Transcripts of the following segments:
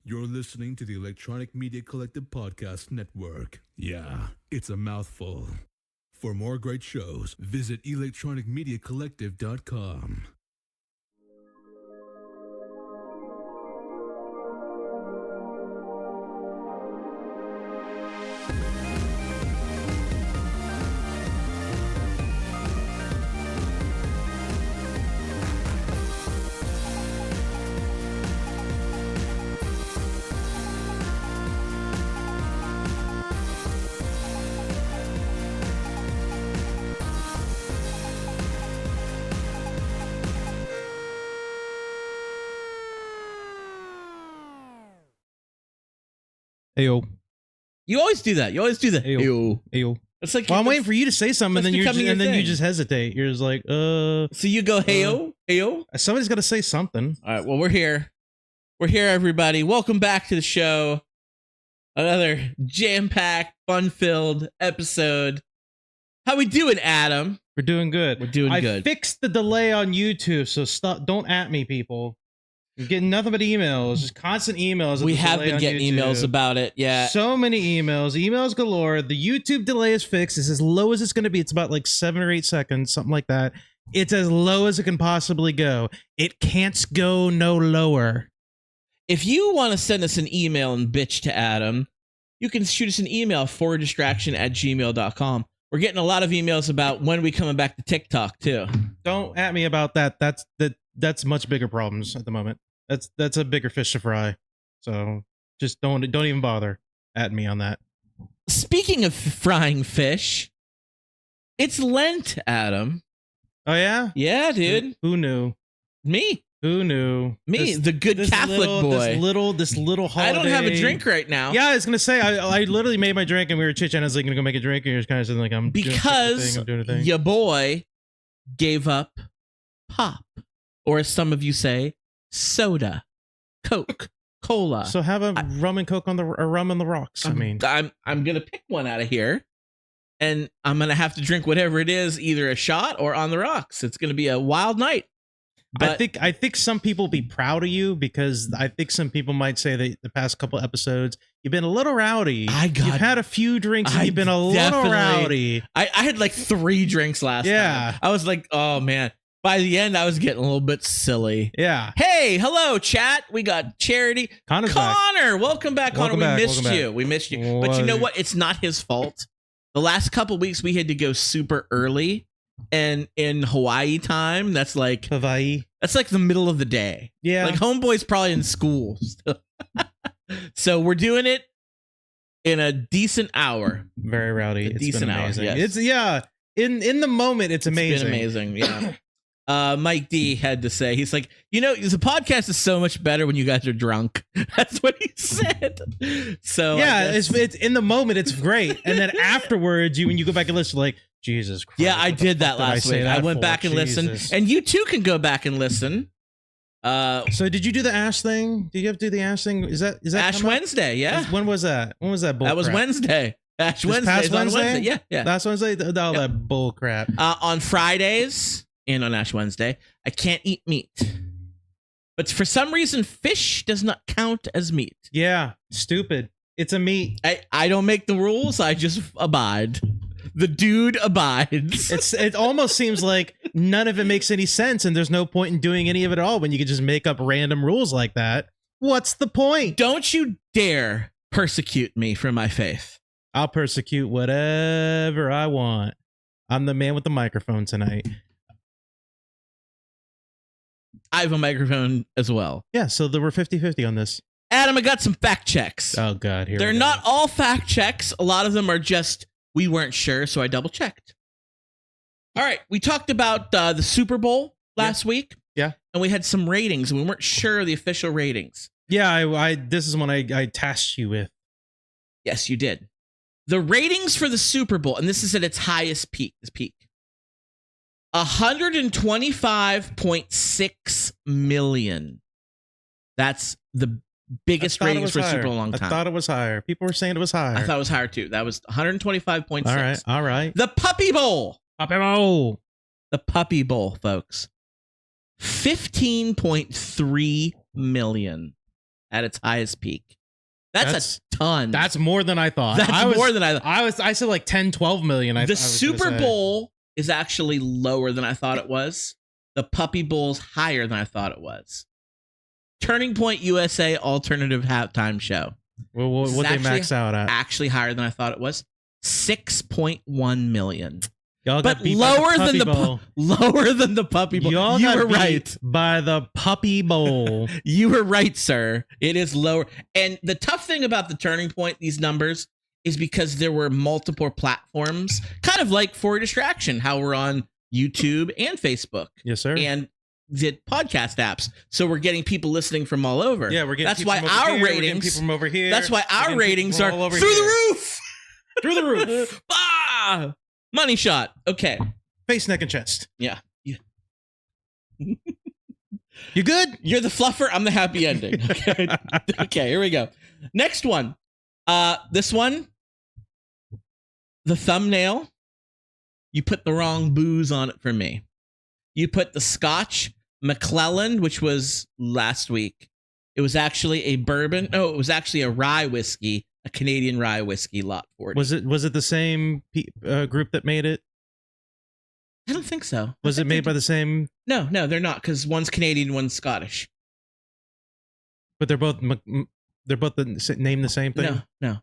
You're listening to the Electronic Media Collective Podcast Network. Yeah, it's a mouthful. For more great shows, visit electronicmediacollective.com. Ayo. You always do that. You always do that. Ayo. Ayo. It's like Well, I'm waiting for you to say something, and then that's becoming your you thing. just hesitate. You're just like, So you go, heyo, heyo. Somebody's got to say something. All right. Well, we're here. We're here, everybody. Welcome back to the show. Another jam-packed, fun-filled episode. How we doing, Adam? We're doing good. We're doing good. I fixed the delay on YouTube, so stop. Don't at me, people. You're getting nothing but emails, just constant emails. of We the have delay been on getting YouTube. emails about it. Yeah. So many emails galore. The YouTube delay is fixed. It's as low as it's going to be. It's about like 7 or 8 seconds, something like that. It's as low as it can possibly go. It can't go no lower. If you want to send us an email and bitch to Adam, you can shoot us an email fordistraction@gmail.com. We're getting a lot of emails about when we coming back to TikTok too. Don't at me about that. That's much bigger problems at the moment. That's a bigger fish to fry. So just don't even bother at me on that. Speaking of frying fish, it's Lent, Adam. Oh yeah? Yeah, dude. Who knew? Me. Who knew? Me, the good Catholic boy. This little holiday. I don't have a drink right now. Yeah, I was gonna say I literally made my drink and we were chit-chatting. I was like gonna go make a drink and you're just kind of sitting like I'm because doing a thing. your boy gave up pop, or as some of you say, soda, Coke, cola. So have a rum and coke on the or rum on the rocks. I'm gonna pick one out of here, and I'm gonna have to drink whatever it is, either a shot or on the rocks. It's gonna be a wild night. But I think some people be proud of you because I think some people might say that the past couple episodes you've been a little rowdy. You've had a few drinks and you've been a little rowdy. I had like 3 drinks last time. I was like, oh man. By the end, I was getting a little bit silly. Yeah. Hey, hello, chat. We got Charity. Connor, welcome back, Connor. We missed you. We missed you. But you know what? It's not his fault. The last couple weeks, we had to go super early. And in Hawaii time, that's like the middle of the day. Yeah. Like homeboy's probably in school. So we're doing it in a decent hour. Very rowdy. It's decent been amazing. hour. Yes. It's in the moment, it's amazing. It's been amazing, yeah. Mike D had to say, he's like, the podcast is so much better when you guys are drunk. That's what he said. So yeah, it's in the moment, it's great. And then afterwards, when you go back and listen, like, Jesus Christ. Yeah, I did that last week. I went back and listened. And you too can go back and listen. So did you do the Ash thing? Did you have to do the Ash thing? Is that Ash Wednesday? Yeah. When was that? When was that bull That was crap? Wednesday. Ash Wednesday. Past Wednesday? Yeah. Last Wednesday? All Yep. that bull crap. On Fridays and on Ash Wednesday, I can't eat meat. But for some reason, fish does not count as meat. Yeah, stupid. It's a meat. I don't make the rules. I just abide. The dude abides. It almost seems like none of it makes any sense, and there's no point in doing any of it at all when you can just make up random rules like that. What's the point? Don't you dare persecute me for my faith. I'll persecute whatever I want. I'm the man with the microphone tonight. I have a microphone as well. Yeah, so there were 50-50 on this. Adam, I got some fact checks. Oh, God. They're not all fact checks. A lot of them are just, we weren't sure, so I double checked. All right, we talked about the Super Bowl last week. Yeah. And we had some ratings, and we weren't sure of the official ratings. Yeah, this is one I tasked you with. Yes, you did. The ratings for the Super Bowl, and this is at its highest peak, 125.6 million. That's the biggest ratings for a Super Bowl in a long time. I thought it was higher. People were saying it was higher. I thought it was higher too. That was 125.6. All right. The Puppy Bowl. The Puppy Bowl, folks. 15.3 million. at its highest peak. That's a ton. That's more than I thought. More than I thought. I said like 10, 12 million. The Super Bowl is actually lower than I thought it was. The Puppy Bowl's higher than I thought it was. Turning Point USA alternative halftime show. Well, what they max out at? Actually higher than I thought it was. 6.1 million. But lower than the Puppy Bowl. Y'all you were right. By the Puppy Bowl. You were right, sir. It is lower. And the tough thing about the Turning Point, these numbers, is because there were multiple platforms, kind of like For Distraction, how we're on YouTube and Facebook. Yes, sir. And the podcast apps. So we're getting people listening from all over. Yeah, we're getting that's why our ratings people from over here. That's why our ratings are through the roof. Through the roof. Ah! Money shot. Okay. Face, neck, and chest. Yeah. You good? You're the fluffer. I'm the happy ending. Okay. Okay, here we go. Next one. This one. The thumbnail. You put the wrong booze on it for me. You put the Scotch McClellan, which was last week. It was actually a bourbon. No, it was actually a rye whiskey. A Canadian rye whiskey, lot 40. Was it the same group that made it? I don't think so. Was it made by the same? No, they're not, because one's Canadian, one's Scottish. But they're both named the same thing. No.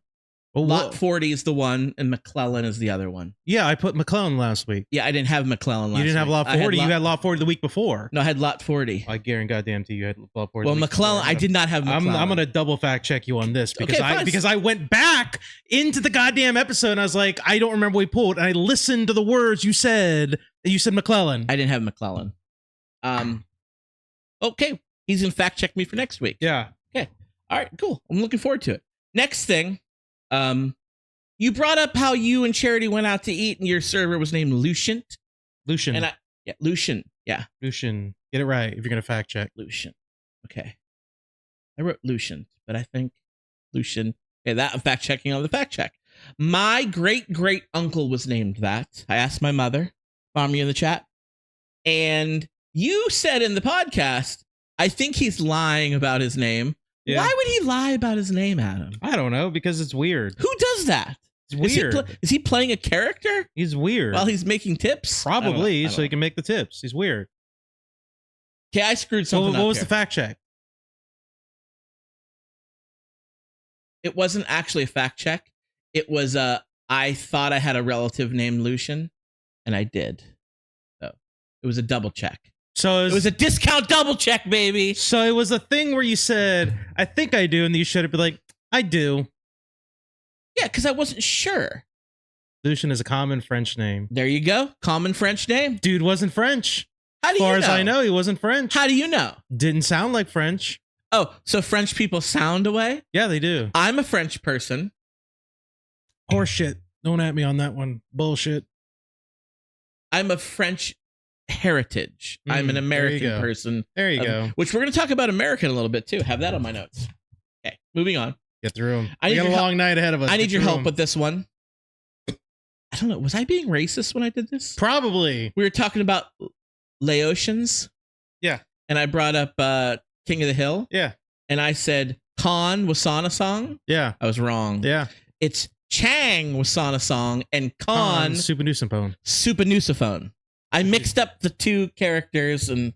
Well, lot 40 is the one, and McClellan is the other one. Yeah, I put McClellan last week. Yeah, I didn't have McClellan last week. You didn't have lot 40. You had lot 40 the week before. No, I had lot 40. I guarantee goddamn to you had lot 40. Well, McClellan, I did not have McClellan. I'm gonna double fact check you on this because Okay, because I went back into the goddamn episode and I was like, I don't remember what we pulled, and I listened to the words you said. And you said McClellan. I didn't have McClellan. Okay, he's gonna fact check me for next week. Yeah. Okay. All right. Cool. I'm looking forward to it. Next thing, you brought up how you and Charity went out to eat, and your server was named Lucian. Lucian. And Lucian. Yeah. Lucian. Get it right if you're gonna fact check. Lucian. Okay. I wrote Lucian, but I think Lucian. Okay, that I'm fact checking on the fact check. My great uncle was named that. I asked my mother. Bomb you in the chat. And you said in the podcast, I think he's lying about his name. Yeah. Why would he lie about his name, Adam? I don't know, because it's weird. Who does that? It's weird. Is he playing a character? He's weird. While he's making tips? Probably, so he can make the tips. He's weird. Okay, I screwed something up. What was the fact check? It wasn't actually a fact check. It was I thought I had a relative named Lucian, and I did. So it was a double check. So it was a discount double check, baby. So it was a thing where you said, I think I do, and you should have been like, I do. Yeah, because I wasn't sure. Lucian is a common French name. There you go. Common French name. Dude wasn't French. How do you know? As far as I know, he wasn't French. How do you know? Didn't sound like French. Oh, so French people sound away? Yeah, they do. I'm a French person. Horse shit. Don't at me on that one. Bullshit. I'm a French heritage. I'm an American person. There you go. Which we're going to talk about American a little bit too. Have that on my notes. Okay, moving on. Get through them. We got a long night ahead of us. I need your help with this one. I don't know. Was I being racist when I did this? Probably. We were talking about Laotians. Yeah. And I brought up King of the Hill. Yeah. And I said Khan Wasana song. Yeah. I was wrong. Yeah. It's Chang Wasana song and Khan Supanusophone. I mixed up the two characters, and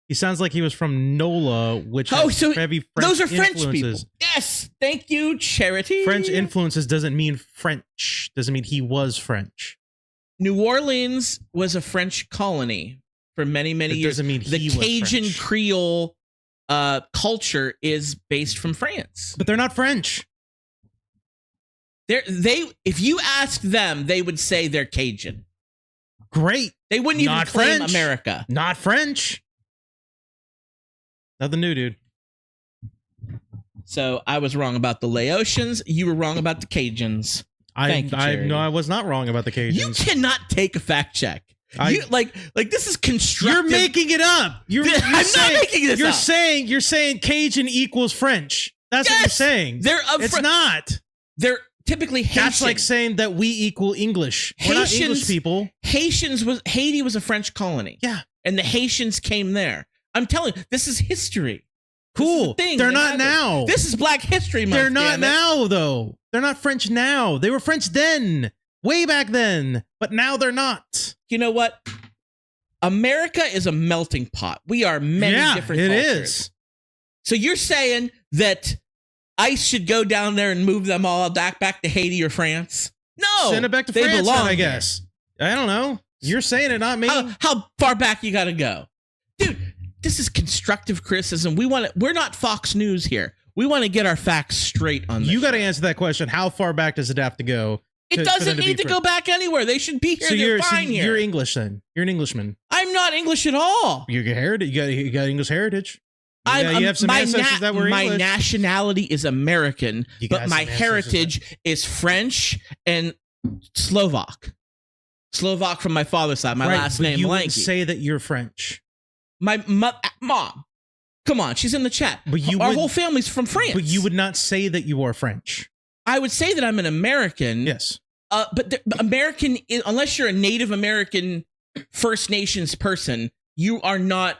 he sounds like he was from NOLA, which has heavy French those are influences. French people. Yes, thank you, Charity. French influences doesn't mean French. Doesn't mean he was French. New Orleans was a French colony for many years. Doesn't mean he was Cajun French. Creole culture is based from France, but they're not French. If you ask them, they would say they're Cajun. Great. They wouldn't even claim French. America. Not French. Nothing new, dude. So I was wrong about the Laotians. You were wrong about the Cajuns. I was not wrong about the Cajuns. You cannot take a fact check. Like this is constructive. You're making it up. I'm not making this up. You're saying Cajun equals French. That's what you're saying. It's not. They're typically Haitian. That's like saying that we equal English. We're not English people. Haiti was a French colony. Yeah. And the Haitians came there. I'm telling you, this is history. Cool. The They're not now. This is Black History Month. They're not now, though. They're not French now. They were French then, way back then, but now they're not. You know what? America is a melting pot. We are many different cultures. It is. So you're saying that ICE should go down there and move them all back to Haiti or France? No. Send it back to France, then, I guess. I don't know. You're saying it, not me. How far back you got to go? Dude, this is constructive criticism. We're not Fox News here. We want to get our facts straight on this. You got to answer that question. How far back does it have to go? It doesn't need to go back anywhere. They should be here. They're fine here. You're English then. You're an Englishman. I'm not English at all. You got English heritage. You have some ancestors that were English. My nationality is American, but my heritage is French and Slovak. Slovak from my father's side. My last name, you Blanky. Say that you're French. My mom. Come on, she's in the chat. But our whole family's from France. But you would not say that you are French. I would say that I'm an American. Yes. But American, unless you're a Native American First Nations person, you are not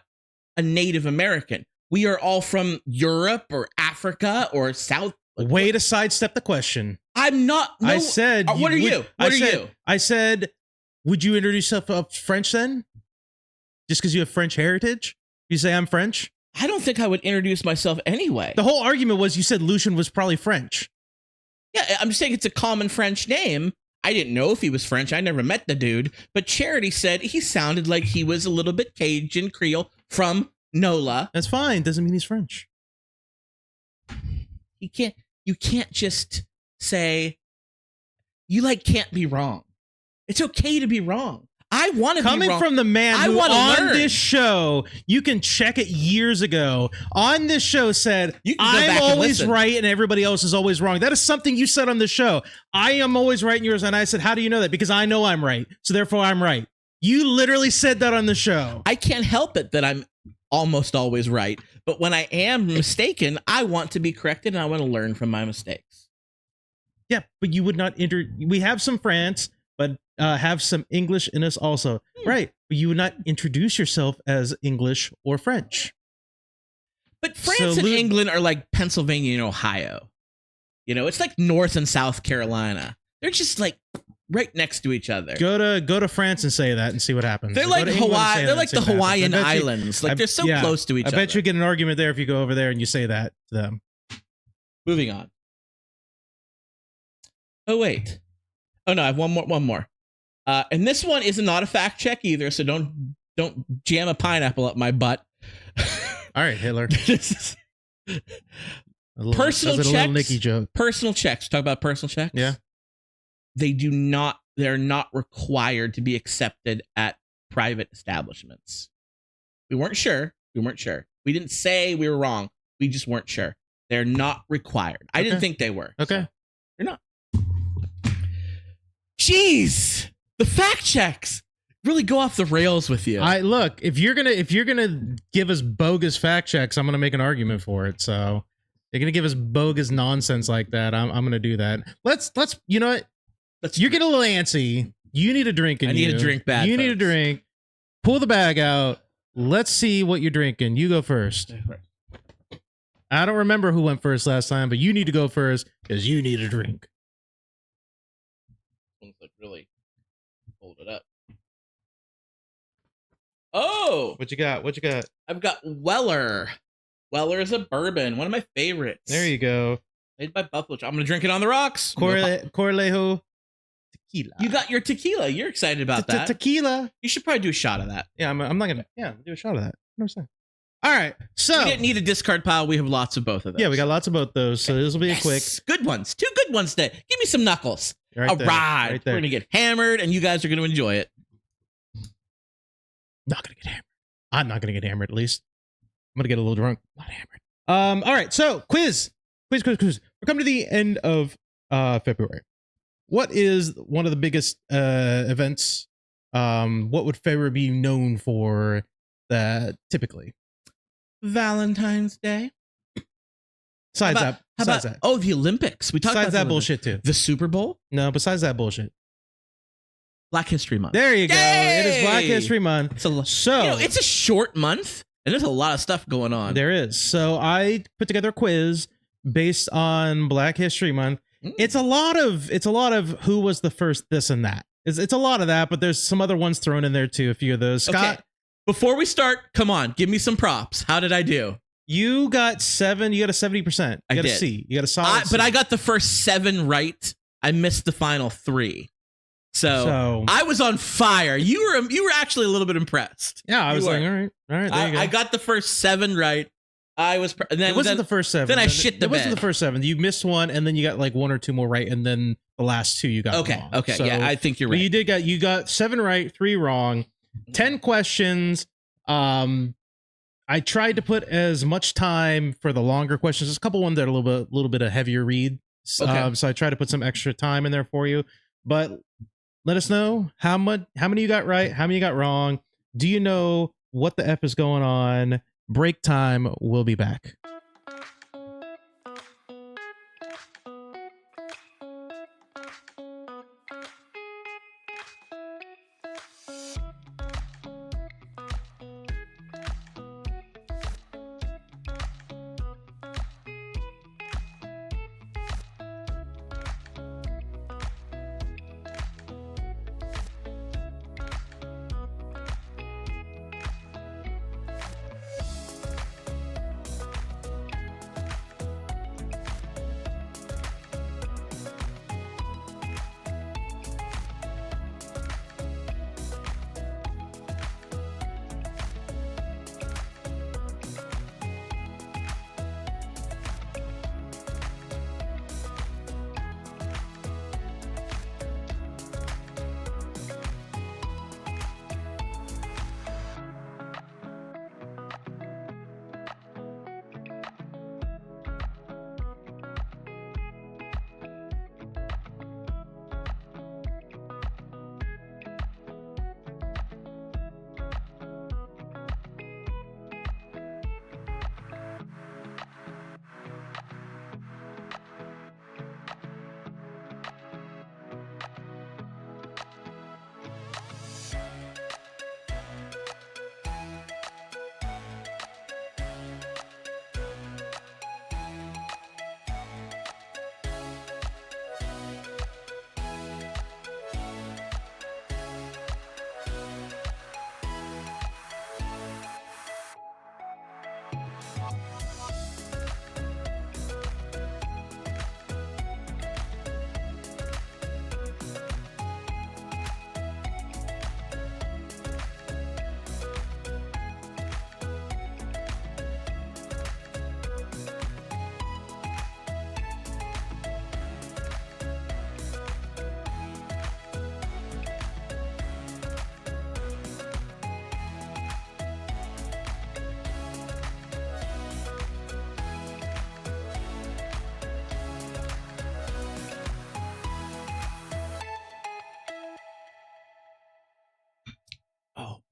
a Native American. We are all from Europe or Africa or South. Way to sidestep the question. I'm not. No, I said. What are you? What are you? I said, would you introduce yourself French then? Just because you have French heritage? You say I'm French? I don't think I would introduce myself anyway. The whole argument was you said Lucian was probably French. Yeah, I'm just saying it's a common French name. I didn't know if he was French. I never met the dude. But Charity said he sounded like he was a little bit Cajun Creole from NOLA. That's fine. Doesn't mean he's French. You can't just say, can't be wrong. It's okay to be wrong. I want to be wrong. Coming from the man who on this show, you can check it years ago, on this show said, I'm always right and everybody else is always wrong. That is something you said on the show. I am always right and yours. And I said, how do you know that? Because I know I'm right. So therefore I'm right. You literally said that on the show. I can't help it that I'm almost always right. But when I am mistaken, I want to be corrected and I want to learn from my mistakes. Yeah, but you would not we have some France, but have some English in us also. Right. But you would not introduce yourself as English or French. But France and England are like Pennsylvania and Ohio. You know, it's like North and South Carolina. They're just like right next to each other. Go to France and say that and see what happens. They're like Hawaii. They're like the Hawaiian Islands. Like they're so close to each other. I bet you get an argument there if you go over there and you say that to them. Moving on. Oh, wait. Oh, no, I have one more. And this one is not a fact check either, so don't jam a pineapple up my butt. All right, Hitler. Personal checks. Little Nicky joke. Personal checks. Talk about personal checks. Yeah. They're not required to be accepted at private establishments. We weren't sure. We didn't say we were wrong. We just weren't sure. They're not required. I didn't think they were. Okay. So they're not. Jeez, the fact checks really go off the rails with you. Look, if you're gonna give us bogus fact checks, I'm gonna make an argument for it. So you're gonna give us bogus nonsense like that. I'm gonna do that. Let's you know what? You're getting a little antsy. You need a drink. I need a drink bad. You need a drink. Pull the bag out. Let's see what you're drinking. You go first. I don't remember who went first last time, but you need to go first because you need a drink. Like really hold it up. Oh, what you got? I've got Weller. Weller is a bourbon, one of my favorites. There you go. Made by Buffalo. I'm gonna drink it on the rocks. Corlejo tequila. You got your tequila. You're excited about that. Tequila. You should probably do a shot of that. Yeah, I'm not gonna. Yeah, do a shot of that. 100%. All right, so we didn't need a discard pile. We have lots of both of those. Yeah, we got lots of both those. So this will be a quick. Good ones. 2 good ones today. Give me some knuckles. All right. We're gonna get hammered, and you guys are gonna enjoy it. Not gonna get hammered. I'm not gonna get hammered. At least I'm gonna get a little drunk. Not hammered. All right. So quiz. We're coming to the end of February. What is one of the biggest events? What would February be known for? That typically. Valentine's Day. Besides that. Oh, the Olympics. We talked about that bullshit too. The Super Bowl? No, besides that bullshit. Black History Month. There you go. It is Black History Month. So it's a short month, And there's a lot of stuff going on. There is. So I put together a quiz based on Black History Month. It's a lot of who was the first this and that. It's a lot of that, but there's some other ones thrown in there too. A few of those. Scott, okay. Before we start, come on, give me some props. How did I do? You got 7. You got a 70%. You got a C. You got a solid C. But I got the first 7 right. I missed the final 3. So I was on fire. You were actually a little bit impressed. Yeah, I was like, all right. There you go. I got the first 7 right. I was. And then, it wasn't the first 7. Then I shit the bed. It wasn't the first 7. You missed one, and then you got like 1 or 2 more right, and then the last 2 you got wrong. Okay. So, yeah, I think you're right. You got 7 right, 3 wrong, 10 questions. I tried to put as much time for the longer questions. There's a couple ones that are a little bit of heavier read. So I tried to put some extra time in there for you. But let us know how many you got right, how many you got wrong. Do you know what the F is going on? Break time. We'll be back.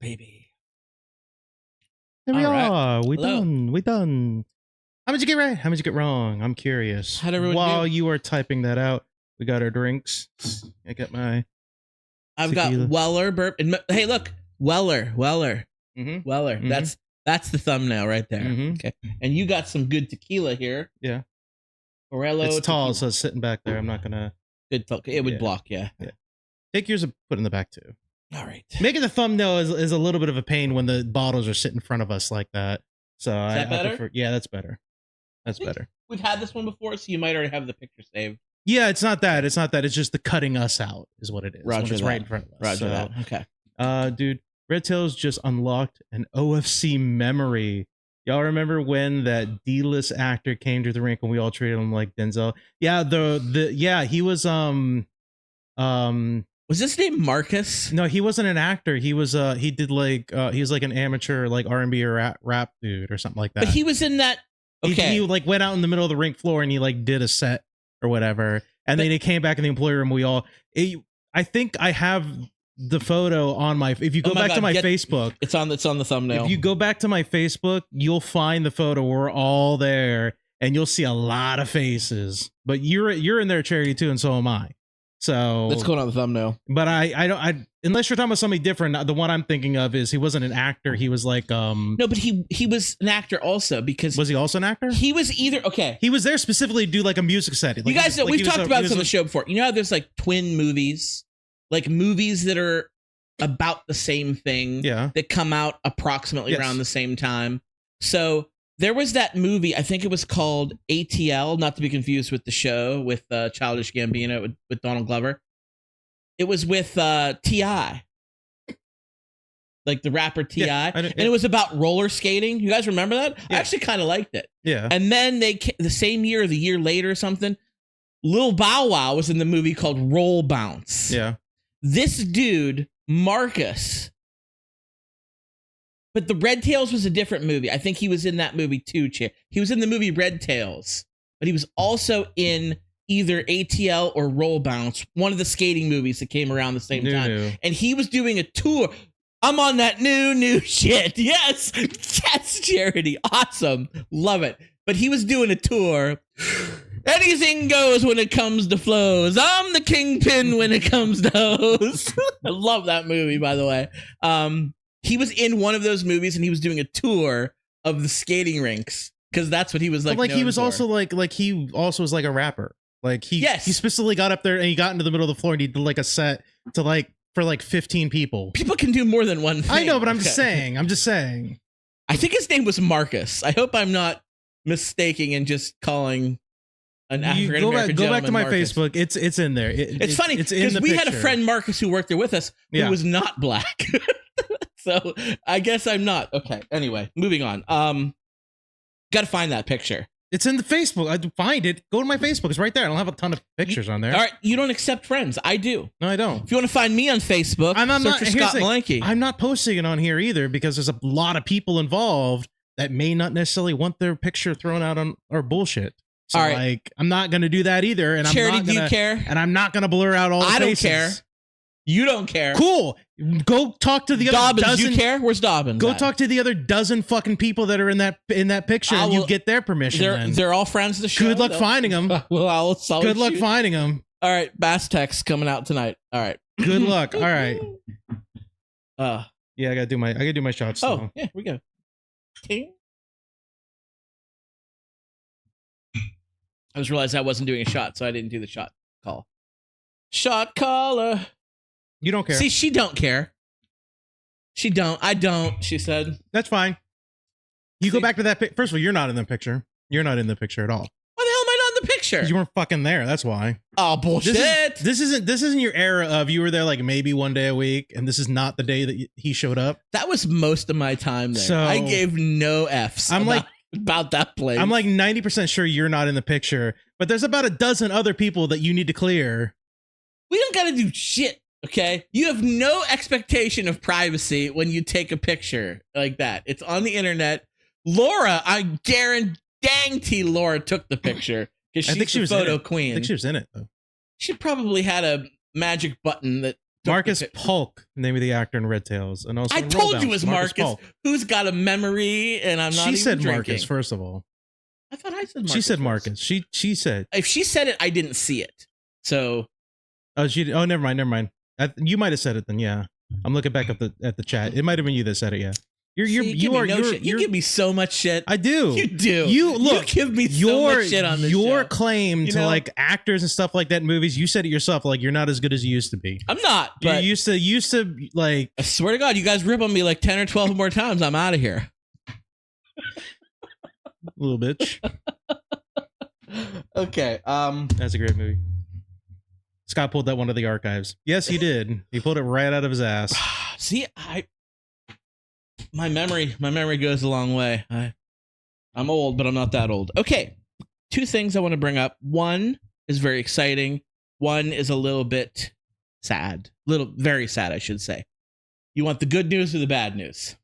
Baby. There we are. We done. How much you get right? How much you get wrong? I'm curious. How'd everyone While do? you are typing that out, we got our drinks. I've got Weller burp. And hey, look, Weller. Mm-hmm. Weller. Mm-hmm. That's the thumbnail right there. Mm-hmm. Okay. And you got some good tequila here. Yeah. Morello. It's tall, tequila. so it's sitting back there. I'm not gonna. Good talk. It would block. Yeah. Take yours and put in the back too. All right. Making the thumbnail is a little bit of a pain when the bottles are sitting in front of us like that. So that better? I prefer, yeah, that's better. That's better. We've had this one before, so you might already have the picture saved. Yeah, it's not that. It's just the cutting us out is what it is. Roger when it's that. right in front of us. Roger that. Okay. Dude, Red Tails just unlocked an OFC memory. Y'all remember when that D-list actor came to the rink and we all treated him like Denzel? Yeah, he was was his name Marcus? No, he wasn't an actor. He was he did like he was like an amateur like R&B or rap dude or something like that. But he was in that. Okay. He like went out in the middle of the rink floor and he like did a set or whatever. And then he came back in the employee room. We all I think I have the photo on my if you go back to my Facebook. It's on the thumbnail. If you go back to my Facebook, you'll find the photo. We're all there and you'll see a lot of faces. But you're in there, Charity, too, and so am I. So that's going on the thumbnail. But I unless you're talking about something different, the one I'm thinking of is he wasn't an actor. He was like no, but he was an actor also, because was he also an actor? He was either He was there specifically to do like a music set. Like, you guys know we've talked about this on the show before. You know how there's like twin movies, like movies that are about the same thing, that come out approximately around the same time. So there was that movie, I think it was called ATL, not to be confused with the show with Childish Gambino with Donald Glover. It was with T.I., like the rapper T.I., and it was about roller skating. You guys remember that? I actually kind of liked it. Yeah. And then the same year or the year later or something, Lil Bow Wow was in the movie called Roll Bounce. Yeah. This dude, Marcus... But the Red Tails was a different movie. I think he was in that movie too, He was in the movie Red Tails, but he was also in either ATL or Roll Bounce, one of the skating movies that came around the same time. And he was doing a tour. I'm on that new shit. Yes, Charity. Awesome. Love it. But he was doing a tour. Anything goes when it comes to flows. I'm the kingpin when it comes to hoes. I love that movie, by the way. He was in one of those movies, and he was doing a tour of the skating rinks because that's what he was like. But he was also like he also was like a rapper. Like he specifically got up there and he got into the middle of the floor and he did like a set to for 15 people. People can do more than one thing. I know, but I'm just saying. I think his name was Marcus. I hope I'm not mistaking and just calling an African American gentleman Go back to my Marcus. Facebook. It's in there. It's funny because we had a friend Marcus who worked there with us who was not black. So I guess I'm not. Okay. Anyway, moving on. Got to find that picture. It's in the Facebook. I find it. Go to my Facebook. It's right there. I don't have a ton of pictures on there. All right. You don't accept friends. I do. No, I don't. If you want to find me on Facebook, search for Scott Malenke. I'm not posting it on here either because there's a lot of people involved that may not necessarily want their picture thrown out on or bullshit. So all right. I'm not going to do that either. And Charity, I'm not do you care? And I'm not going to blur out all the faces. I don't care. You don't care. Cool. Go talk to the other Dobbins, dozen. You care? Where's Dobbins? Go talk to the other dozen fucking people that are in that picture, and you get their permission. They're all friends of the show. Good luck finding them. Well, good luck finding them. All right, Bass Tech's coming out tonight. All right. Good luck. All right. Yeah, I gotta do my shots. Oh, yeah, here we go. Ting. I just realized I wasn't doing a shot, so I didn't do the shot call. Shot caller. You don't care. See, she don't care. She don't. I don't, she said. That's fine. You go back to that First of all, you're not in the picture. You're not in the picture at all. Why the hell am I not in the picture? Because you weren't fucking there. That's why. Oh, bullshit. This isn't your era of you were there like maybe one day a week, and this is not the day that he showed up. That was most of my time there. So I gave no Fs about that place. I'm like 90% sure you're not in the picture, but there's about a dozen other people that you need to clear. We don't got to do shit. Okay, you have no expectation of privacy when you take a picture like that. It's on the internet. Laura, I guarantee Laura took the picture because she's the photo queen. I think she was in it though. She probably had a magic button that Marcus Polk, name of the actor in Red Tails, and also I told you it was Marcus. Who's got a memory? And I'm not. She said drinking. Marcus first of all. I thought I said Marcus. She said Marcus. She said. If she said it, I didn't see it. So. Oh, never mind. You might have said it then. Yeah, I'm looking back at the chat. It might have been you that said it. Yeah, you give me so much shit. I do. You do. You give me so much shit on this your show. Claim to like actors and stuff like that in movies. You said it yourself. Like you're not as good as you used to be. I'm not. But you used to like. I swear to God, you guys rip on me like 10 or 12 more times. I'm out of here. Little bitch. Okay. That's a great movie. Scott pulled that one of the archives. Yes, he did. He pulled it right out of his ass. See, my memory goes a long way. I'm old, but I'm not that old. Okay, two things I want to bring up. One is very exciting. One is a little bit sad. Very sad, I should say. You want the good news or the bad news?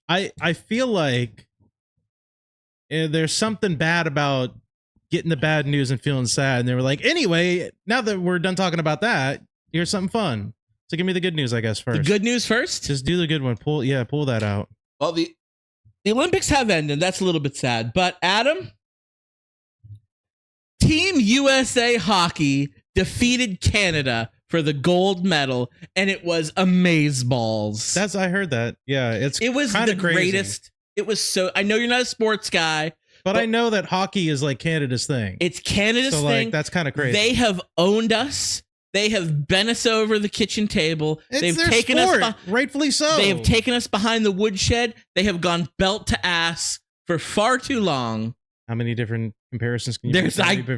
I feel like there's something bad about getting the bad news and feeling sad. And they were like, anyway, now that we're done talking about that, here's something fun. So give me the good news, I guess, first. The good news first? Just do the good one. Pull that out. Well, the Olympics have ended. That's a little bit sad. But Adam, Team USA Hockey defeated Canada for the gold medal, and it was amazeballs. I heard that. Yeah, it was the greatest. It was so. I know you're not a sports guy, but I know that hockey is like Canada's thing. It's Canada's thing. Like, that's kind of crazy. They have owned us. They have bent us over the kitchen table. They've taken us, rightfully so. They have taken us behind the woodshed. They have gone belt to ass for far too long. How many different comparisons can you There's make?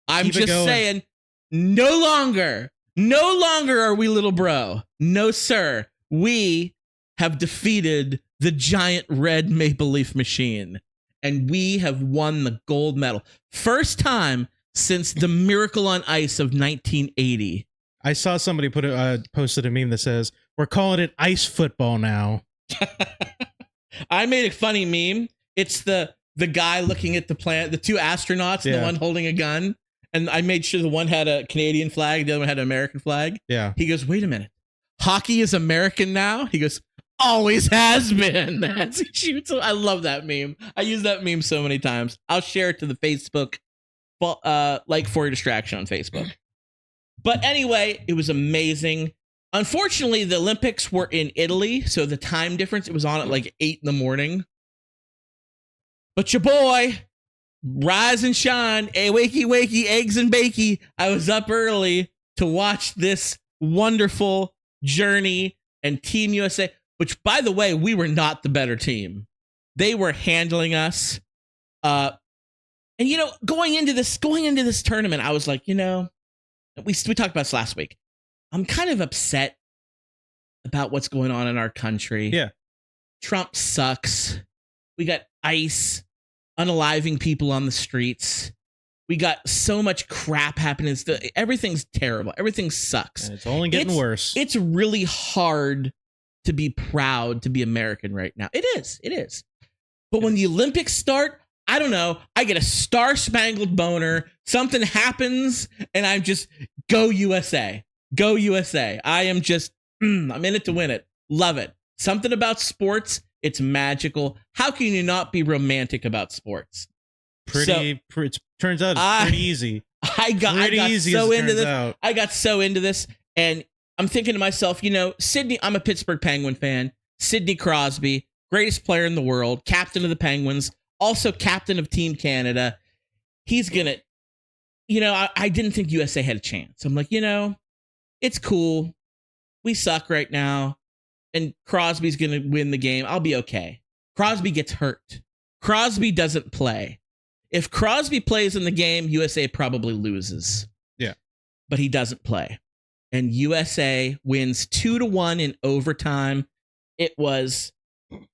I'm just saying, no longer are we little bro. No, sir. We have defeated the giant red Maple Leaf machine, and we have won the gold medal. First time since the Miracle on Ice of 1980. I saw somebody posted a meme that says, "We're calling it ice football now." I made a funny meme. It's the guy looking at the planet, the two astronauts, and the one holding a gun. And I made sure the one had a Canadian flag, the other one had an American flag. Yeah. He goes, "Wait a minute. Hockey is American now?" He goes, "Always has been." As he shoots. I love that meme. I use that meme so many times. I'll share it to the Facebook, like For Your Distraction on Facebook. But anyway, it was amazing. Unfortunately, the Olympics were in Italy, so the time difference, it was on at like 8 a.m. But your boy, rise and shine, wakey, eggs and bakey. I was up early to watch this wonderful journey and Team USA, which, by the way, we were not the better team. They were handling us. And, going into this tournament, I was like, we talked about this last week. I'm kind of upset about what's going on in our country. Yeah. Trump sucks. We got ICE unaliving people on the streets. We got so much crap happening. Everything's terrible. Everything sucks. And it's only getting worse. It's really hard to be proud to be American right now. It is. But when the Olympics start, I don't know. I get a star-spangled boner. Something happens, and I'm just, go USA. Go USA. I am just, I'm in it to win it. Love it. Something about sports, it's magical. How can you not be romantic about sports? Turns out it's pretty easy. I got so into this, and I'm thinking to myself, Sidney, I'm a Pittsburgh Penguin fan. Sidney Crosby, greatest player in the world, captain of the Penguins, also captain of Team Canada. He's gonna, I didn't think USA had a chance. I'm like, it's cool. We suck right now. And Crosby's going to win the game. I'll be okay. Crosby gets hurt. Crosby doesn't play. If Crosby plays in the game, USA probably loses. Yeah. But he doesn't play. And USA wins 2-1 in overtime. It was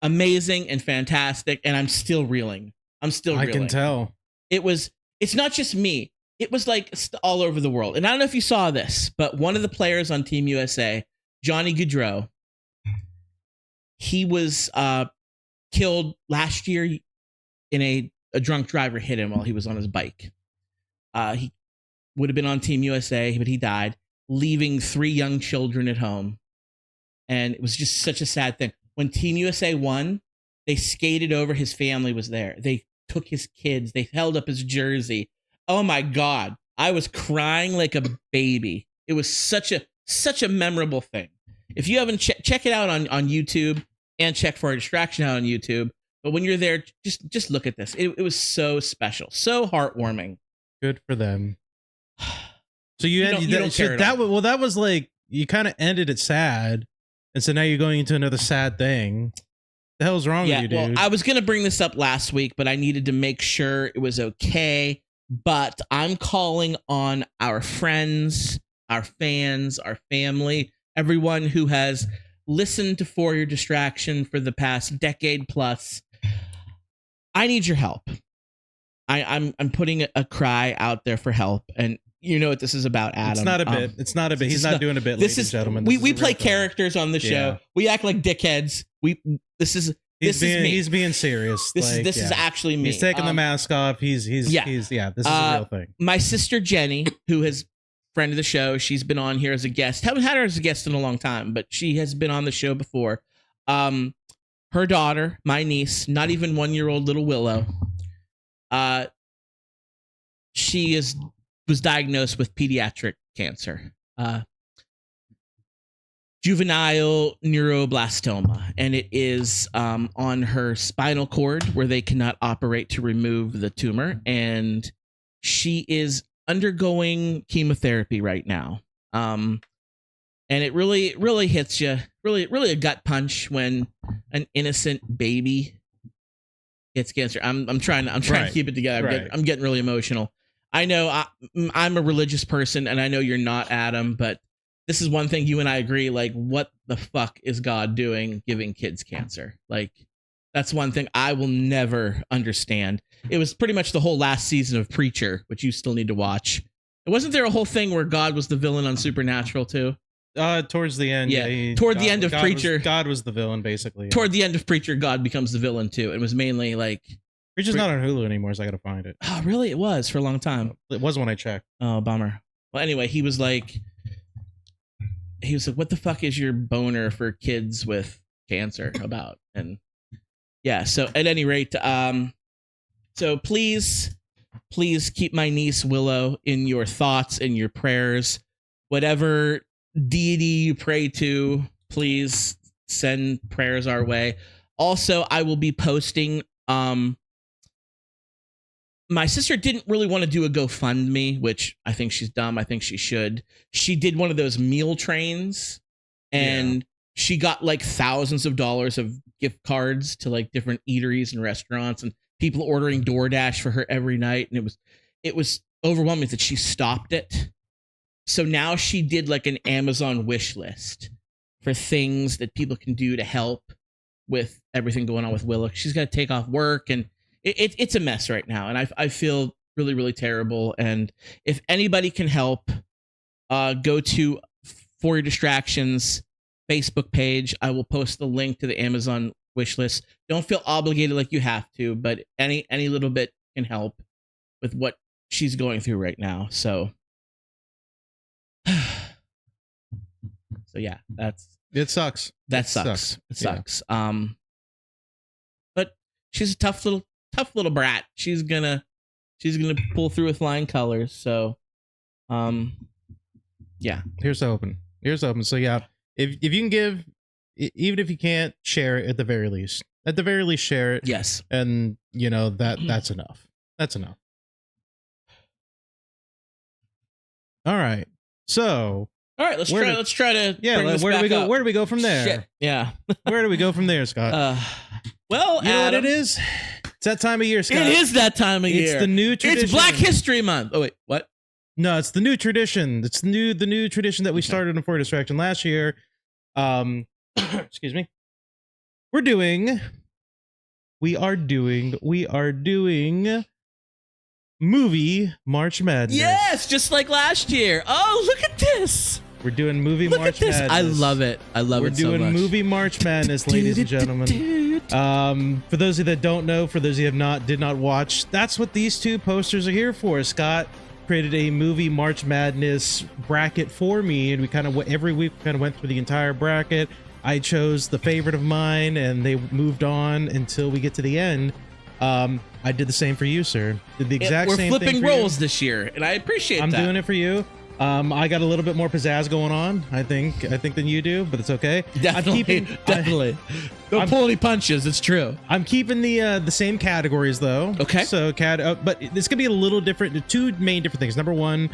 amazing and fantastic. And I'm still reeling. I can tell. It's not just me. It was like all over the world. And I don't know if you saw this, but one of the players on Team USA, Johnny Gaudreau, he was killed last year in a drunk driver hit him while he was on his bike. He would have been on Team USA, but he died, leaving 3 young children at home. And it was just such a sad thing. When Team USA won, they skated over. His family was there. They took his kids. They held up his jersey. Oh my God. I was crying like a baby. It was such a memorable thing. If you haven't check it out on YouTube, and check For Your Distraction out on YouTube. But when you're there, just look at this. It was so special, so heartwarming. Good for them. So that was like, you kind of ended it sad, and so now you're going into another sad thing. The hell's wrong with you, dude? Well, I was gonna bring this up last week, but I needed to make sure it was okay. But I'm calling on our friends, our fans, our family, everyone who has listened to For Your Distraction for the past decade plus. I need your help. I'm putting a cry out there for help, and you know what this is about, Adam. It's not a bit. He's not doing a bit, ladies and gentlemen. We play characters on the show. Yeah. We act like dickheads. He's being serious. This is actually me. He's taking the mask off. This is a real thing. My sister Jenny, who has friend of the show, she's been on here as a guest. Haven't had her as a guest in a long time, but she has been on the show before. Her daughter, my niece, not even 1-year-old little Willow, she is was diagnosed with pediatric cancer, juvenile neuroblastoma, and it is on her spinal cord where they cannot operate to remove the tumor, and she is undergoing chemotherapy right now. And it really hits you, really a gut punch when an innocent baby gets cancer. I'm trying to keep it together. I'm getting really emotional. I know I'm a religious person, and I know you're not, Adam, but this is one thing you and I agree. Like, what the fuck is God doing giving kids cancer? Like, that's one thing I will never understand. It was pretty much the whole last season of Preacher, which you still need to watch. Wasn't there a whole thing where God was the villain on Supernatural too? Towards the end. Yeah. Toward the end of Preacher. God was the villain, basically. Toward the end of Preacher, God becomes the villain too. It was mainly like... Preacher's not on Hulu anymore, so I gotta find it. Oh, really? It was for a long time. It was when I checked. Oh, bummer. Well, anyway, he was like, what the fuck is your boner for kids with cancer about? And yeah, so at any rate, so please keep my niece Willow in your thoughts and your prayers. Whatever deity you pray to, please send prayers our way. Also, I will be posting, my sister didn't really want to do a GoFundMe, which I think she's dumb. I think she should. She did one of those meal trains, and she got like thousands of dollars of gift cards to like different eateries and restaurants, and people ordering DoorDash for her every night. And it was overwhelming that she stopped it. So now she did like an Amazon wish list for things that people can do to help with everything going on with Willow. She's got to take off work, and it's a mess right now, and I feel really, really terrible. And if anybody can help, go to For Your Distractions Facebook page. I will post the link to the Amazon wish list. Don't feel obligated like you have to, but any little bit can help with what she's going through right now. So yeah, it sucks. It sucks. But she's a tough little brat. She's gonna pull through with flying colors. So yeah, here's open. So yeah, if you can give, even if you can't, share it at the very least share it. Yes. And you know that's enough. All right, so let's try to where do we go from there? Shit. Yeah. Where do we go from there, Scott? Well, you know what it is? It's that time of year, Scott. It is that time of year. It's the new tradition. It's Black History Month. Oh wait, what? No, it's the new tradition. It's the new tradition that we started in For Distraction last year. Excuse me. We are doing movie March Madness. Yes, just like last year. Oh, look at this. We're doing movie March Madness. I love it. We're doing movie March Madness, ladies and gentlemen. For those of you that don't know, for those of you that did not watch, that's what these two posters are here for. Scott created a movie March Madness bracket for me, and we kind of every week went through the entire bracket. I chose the favorite of mine, and they moved on until we get to the end. I did the same for you, sir. Did the exact same thing. We're flipping roles this year, and I appreciate that. I'm doing it for you. I got a little bit more pizzazz going on, I think than you do, but it's okay. Definitely. Don't pull any punches. It's true. I'm keeping the same categories though. Okay. So but it's gonna be a little different. The two main different things. Number one,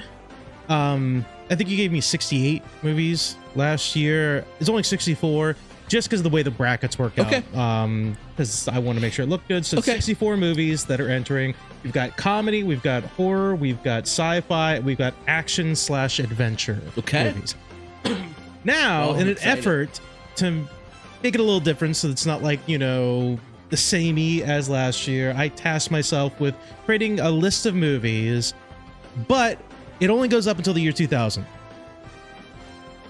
I think you gave me 68 movies last year. It's only 64. Just because of the way the brackets work out. Because I want to make sure it looked good. So 64 movies that are entering. We've got comedy, we've got horror, we've got sci-fi, we've got action/adventure movies. Now, in an effort to make it a little different, so it's not like, the samey as last year, I tasked myself with creating a list of movies, but it only goes up until the year 2000.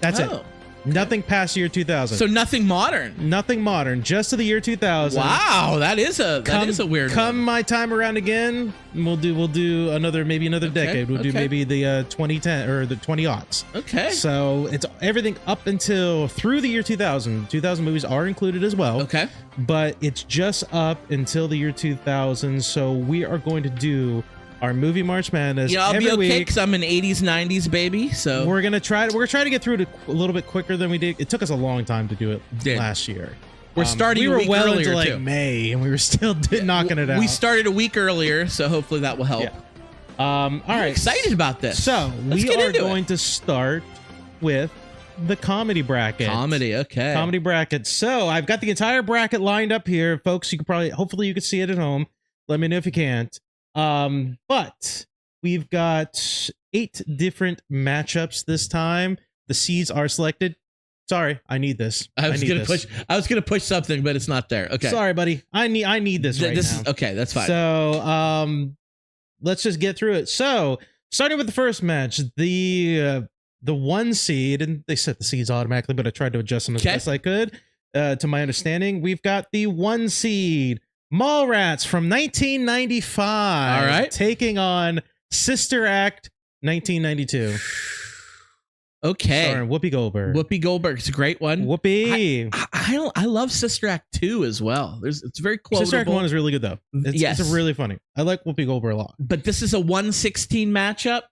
That's it. Nothing past year 2000. So nothing modern. Nothing modern. Just to the year 2000. Wow, that is a weird. Come my time around again, we'll do another decade. We'll do maybe the 2010 or the 20-aughts. Okay. So it's everything up until through the year 2000. 2000 movies are included as well. Okay. But it's just up until the year 2000. So we are going to do our movie March Madness. I'll every be okay week. because I'm an 80s, 90s baby. So we're gonna try to get through it a little bit quicker than we did. It took us a long time to do it last year. We're starting. We were a week well earlier into like too. May, and we were still knocking it out. We started a week earlier, so hopefully that will help. Yeah. All right. I'm excited about this. So Let's we get are into going to start with the comedy bracket. okay. Comedy bracket. So I've got the entire bracket lined up here, folks. You can hopefully you can see it at home. Let me know if you can't. But we've got 8 different matchups this time. The seeds are selected. Sorry, I need this. I was gonna push something, but it's not there. Okay. Sorry, buddy. I need this right now. Okay, that's fine. So let's just get through it. So starting with the first match, the 1 seed, and they set the seeds automatically, but I tried to adjust them as best I could. To my understanding, we've got the 1 seed, Mallrats from 1995. All right. Taking on Sister Act 1992. Okay. Starring Whoopi Goldberg. Whoopi Goldberg. It's a great one. Whoopi. I love Sister Act 2 as well. It's very quotable. Sister Act 1 is really good though. It's really funny. I like Whoopi Goldberg a lot. But this is a 1/16 matchup,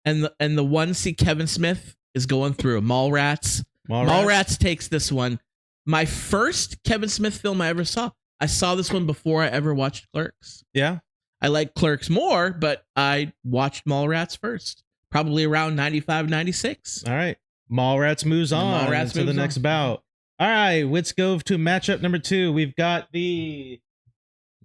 and the 1 seed Kevin Smith is going through Mallrats. Mallrats takes this one. My first Kevin Smith film I ever saw. I saw this one before I ever watched Clerks. Yeah. I like Clerks more, but I watched Mallrats first. Probably around 95, 96. All right. Mallrats moves on to the next bout. All right. Let's go to matchup number 2. We've got the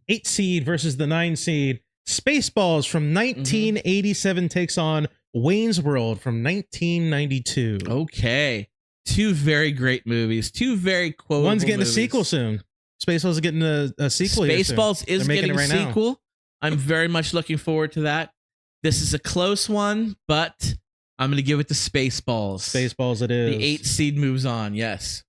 8 seed versus the 9 seed. Spaceballs from 1987 takes on Wayne's World from 1992. Okay. 2 very great movies. 2 very quotable One's getting movies. a sequel soon. Spaceballs is getting a sequel. Spaceballs is getting a right sequel. Now. I'm very much looking forward to that. This is a close one, but I'm going to give it to Spaceballs. Spaceballs it is. The 8 seed moves on, yes.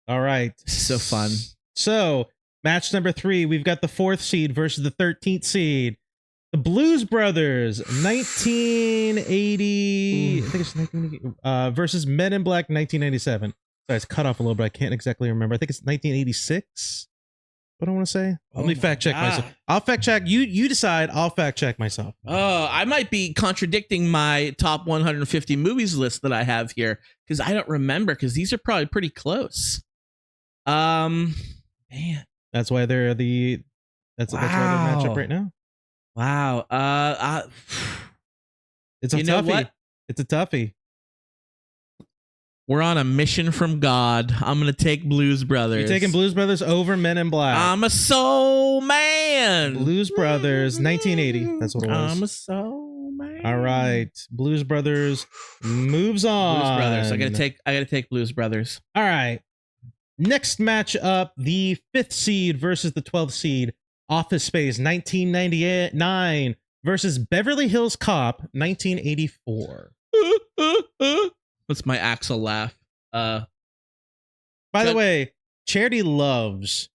All right. So fun. So, match number 3, we've got the 4th seed versus the 13th seed. The Blues Brothers, 1980, I think it's 1980, versus Men in Black, 1997. Sorry, it's cut off a little bit. I can't exactly remember. I think it's 1986. What do I want to say? Let me fact check myself. I'll fact check. You decide. I'll fact check myself. Oh, I might be contradicting my top 150 movies list that I have here because I don't remember because these are probably pretty close. Man, that's why they're the. That's why they're matchup right now. Wow. It's a toughie. It's a toughie. We're on a mission from God. I'm going to take Blues Brothers. You're taking Blues Brothers over Men in Black. I'm a soul man. Blues Brothers, 1980. That's what it was. I'm a soul man. All right. Blues Brothers moves on. Blues Brothers. I got to take Blues Brothers. All right. Next match up, the 5th seed versus the 12th seed. Office Space, 1999 versus Beverly Hills Cop, 1984. What's my Axel laugh? By the way, Charity loves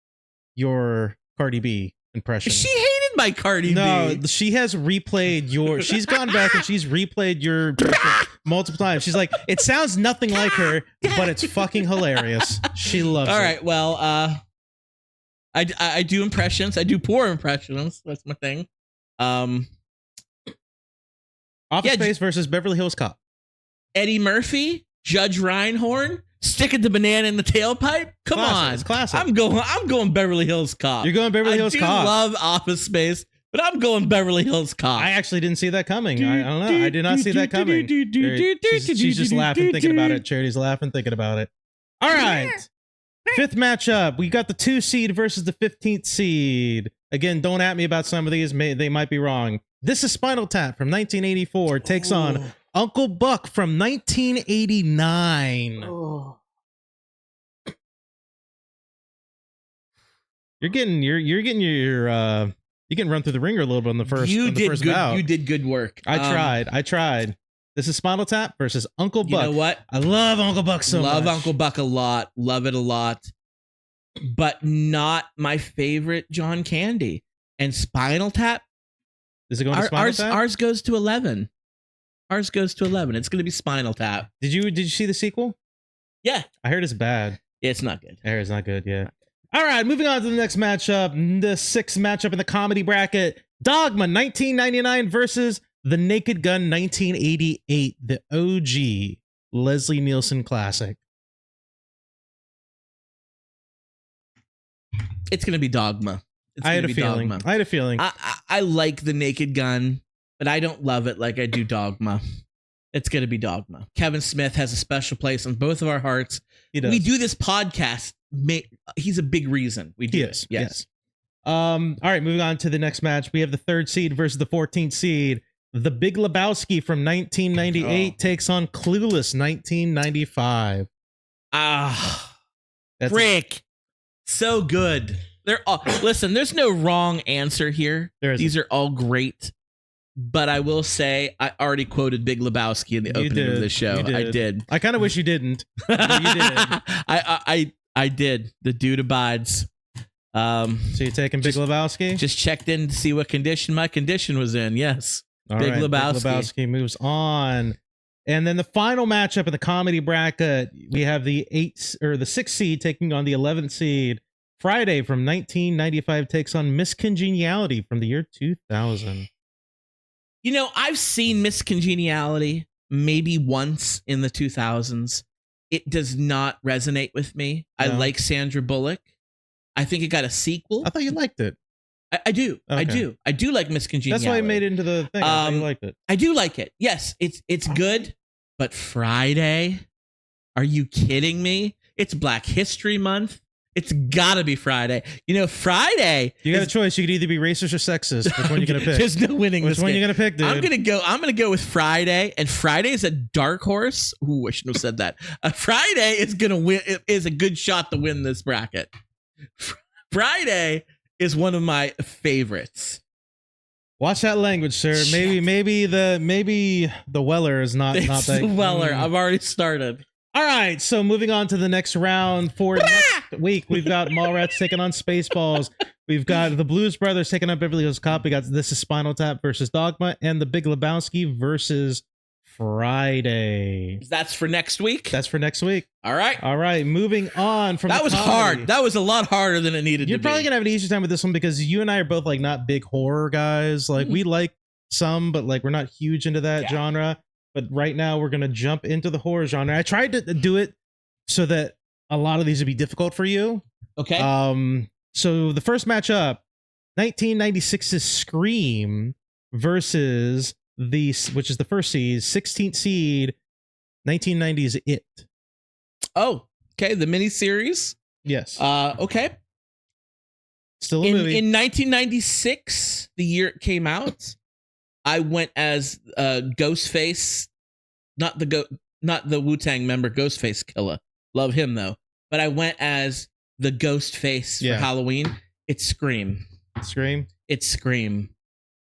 your Cardi B impression. She hated my Cardi B. No, she has replayed your. She's gone back and she's replayed your impression multiple times. She's like, it sounds nothing like her, but it's fucking hilarious. She loves it. All right, well, I do impressions. I do poor impressions. That's my thing. Office Space versus Beverly Hills Cop. Eddie Murphy, Judge Reinhorn, sticking the banana in the tailpipe. Come on, it's classic. I'm going Beverly Hills Cop. You're going Beverly Hills Cop. I love Office Space, but I'm going Beverly Hills Cop. I actually didn't see that coming. I don't know. I did not see that coming. She's just laughing thinking about it. Charity's laughing thinking about it. All right. 5th matchup. We got the 2 seed versus the 15th seed. Again, don't at me about some of these. They might be wrong. This is Spinal Tap from 1984. Takes on Uncle Buck from 1989. Oh. You're getting you getting run through the ringer a little bit on the first. Bout. You did good work. I tried. This is Spinal Tap versus Uncle Buck. You know what? I love Uncle Buck so much. Love Uncle Buck a lot. Love it a lot. But not my favorite John Candy. And Spinal Tap. Is it going to Spinal Tap? Ours goes to 11. Ours goes to 11. It's going to be Spinal Tap. Did you see the sequel? Yeah. I heard it's bad. Yeah, it's not good. I heard it's not good, yeah. All right, moving on to the next matchup. The 6th matchup in the comedy bracket. Dogma 1999 versus The Naked Gun 1988, the OG Leslie Nielsen classic. It's going to be Dogma. I had a feeling. I like The Naked Gun, but I don't love it like I do Dogma. It's going to be Dogma. Kevin Smith has a special place in both of our hearts. We do this podcast. He's a big reason we do this. Yes. All right, moving on to the next match. We have the 3rd seed versus the 14th seed. The Big Lebowski from 1998 takes on Clueless 1995. Frick. So good. Listen, there's no wrong answer here. These are all great. But I will say, I already quoted Big Lebowski in the opening of the show. I did. I kind of wish you didn't. But you did. I did. The dude abides. So you're taking Big Lebowski? Just checked in to see what condition my condition was in. Yes. Big Lebowski. Big Lebowski moves on. And then the final matchup in the comedy bracket, we have the 6th seed taking on the 11th seed. Friday from 1995 takes on Miss Congeniality from the year 2000. You know, I've seen Miss Congeniality maybe once in the 2000s. It does not resonate with me. No. I like Sandra Bullock. I think it got a sequel. I thought you liked it. I do. Okay. I do like Miss Congeniality. That's why I made it into the thing. I thought you liked it. I do like it. Yes, it's good. But Friday? Are you kidding me? It's Black History Month. It's gotta be Friday. You know, Friday. You got a choice. You could either be racist or sexist. Which one are you gonna pick? There's no winning. Which one are you gonna pick, dude? I'm gonna go with Friday. And Friday is a dark horse. Ooh, I shouldn't have said that. Friday is gonna win. Is a good shot to win this bracket. Friday is one of my favorites. Watch that language, sir. Shit. Maybe the Weller is not that. The Weller. I've already started. All right, so moving on to the next round for next week, we've got Mallrats taking on Spaceballs. We've got the Blues Brothers taking on Beverly Hills Cop. We got This Is Spinal Tap versus Dogma, and the Big Lebowski versus Friday. That's for next week? That's for next week. All right. Moving on from that was comedy. Hard. That was a lot harder than it needed to be. You're probably going to have an easier time with this one because you and I are both like not big horror guys. Like we like some, but like we're not huge into that genre. But right now we're going to jump into the horror genre. I tried to do it so that a lot of these would be difficult for you. Okay. So the first matchup, 1996's Scream versus which is the first seed, 16th seed, 1990's It. Oh, okay. The miniseries. Yes. Okay. Still a movie. In 1996, the year it came out, I went as Ghostface, not the Wu-Tang member, Ghostface Killer. Love him though. But I went as the Ghostface for Halloween. It's Scream. Scream? It's Scream.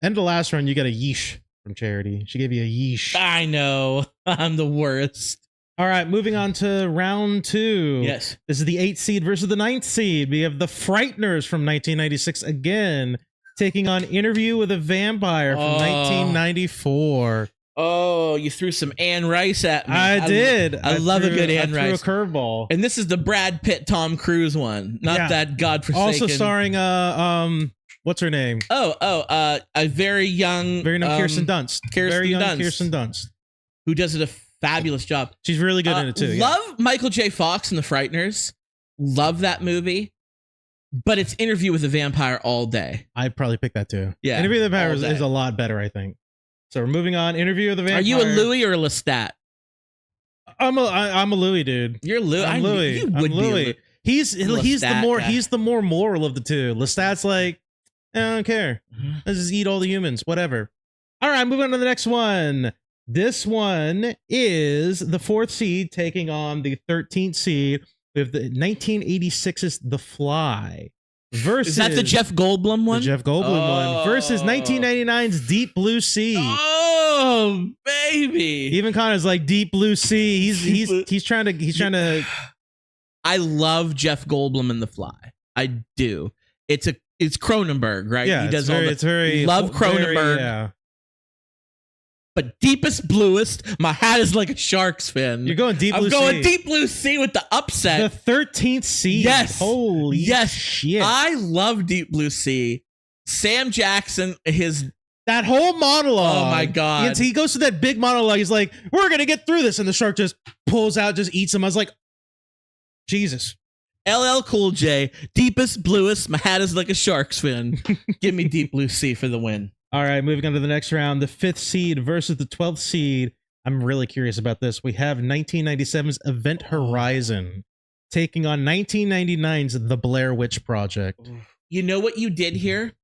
And the last round, you got a yeesh from Charity. She gave you a yeesh. I know. I'm the worst. All right, moving on to round 2. Yes. This is the 8th seed versus the 9th seed. We have the Frighteners from 1996 again, taking on Interview with a Vampire from 1994. Oh, you threw some Anne Rice at me. I did. I love a good Anne Rice. I threw a curveball. And this is the Brad Pitt, Tom Cruise one, not that godforsaken. Also starring what's her name? A very young Kirsten Dunst. Kirsten Dunst, who does a fabulous job. She's really good in it too. Love Michael J. Fox and the Frighteners. Love that movie. But it's Interview with a Vampire all day. I'd probably pick that too. Yeah, Interview with a Vampire is a lot better, I think. So we're moving on. Interview with a Vampire. Are you a Louis or a Lestat? I'm a Louis dude. You're Louis. I'm Louis. You would I'm Louis. He's the more moral of the two. Lestat's like, I don't care. Let's just eat all the humans. Whatever. All right, moving on to the next one. This one is the 4th seed taking on the 13th seed. We have the 1986's The Fly versus... Is that the Jeff Goldblum one? The Jeff Goldblum one versus 1999's Deep Blue Sea. Oh, baby. Even Connor's like Deep Blue Sea. He's trying to... I love Jeff Goldblum in The Fly. I do. It's Cronenberg, right? Yeah, he does it's very love Cronenberg. Yeah. But deepest, bluest, my hat is like a shark's fin. You're going Deep Blue Sea. I'm going Deep Blue Sea with the upset. The 13th seed. Yes. Holy shit. I love Deep Blue Sea. Sam Jackson, that whole monologue. Oh my God. He goes to that big monologue. He's like, we're going to get through this. And the shark just pulls out, just eats him. I was like, Jesus. LL Cool J, deepest, bluest, my hat is like a shark's fin. Give me Deep Blue Sea for the win. All right, moving on to the next round. The 5th seed versus the 12th seed. I'm really curious about this. We have 1997's Event Horizon taking on 1999's The Blair Witch Project. You know what you did here?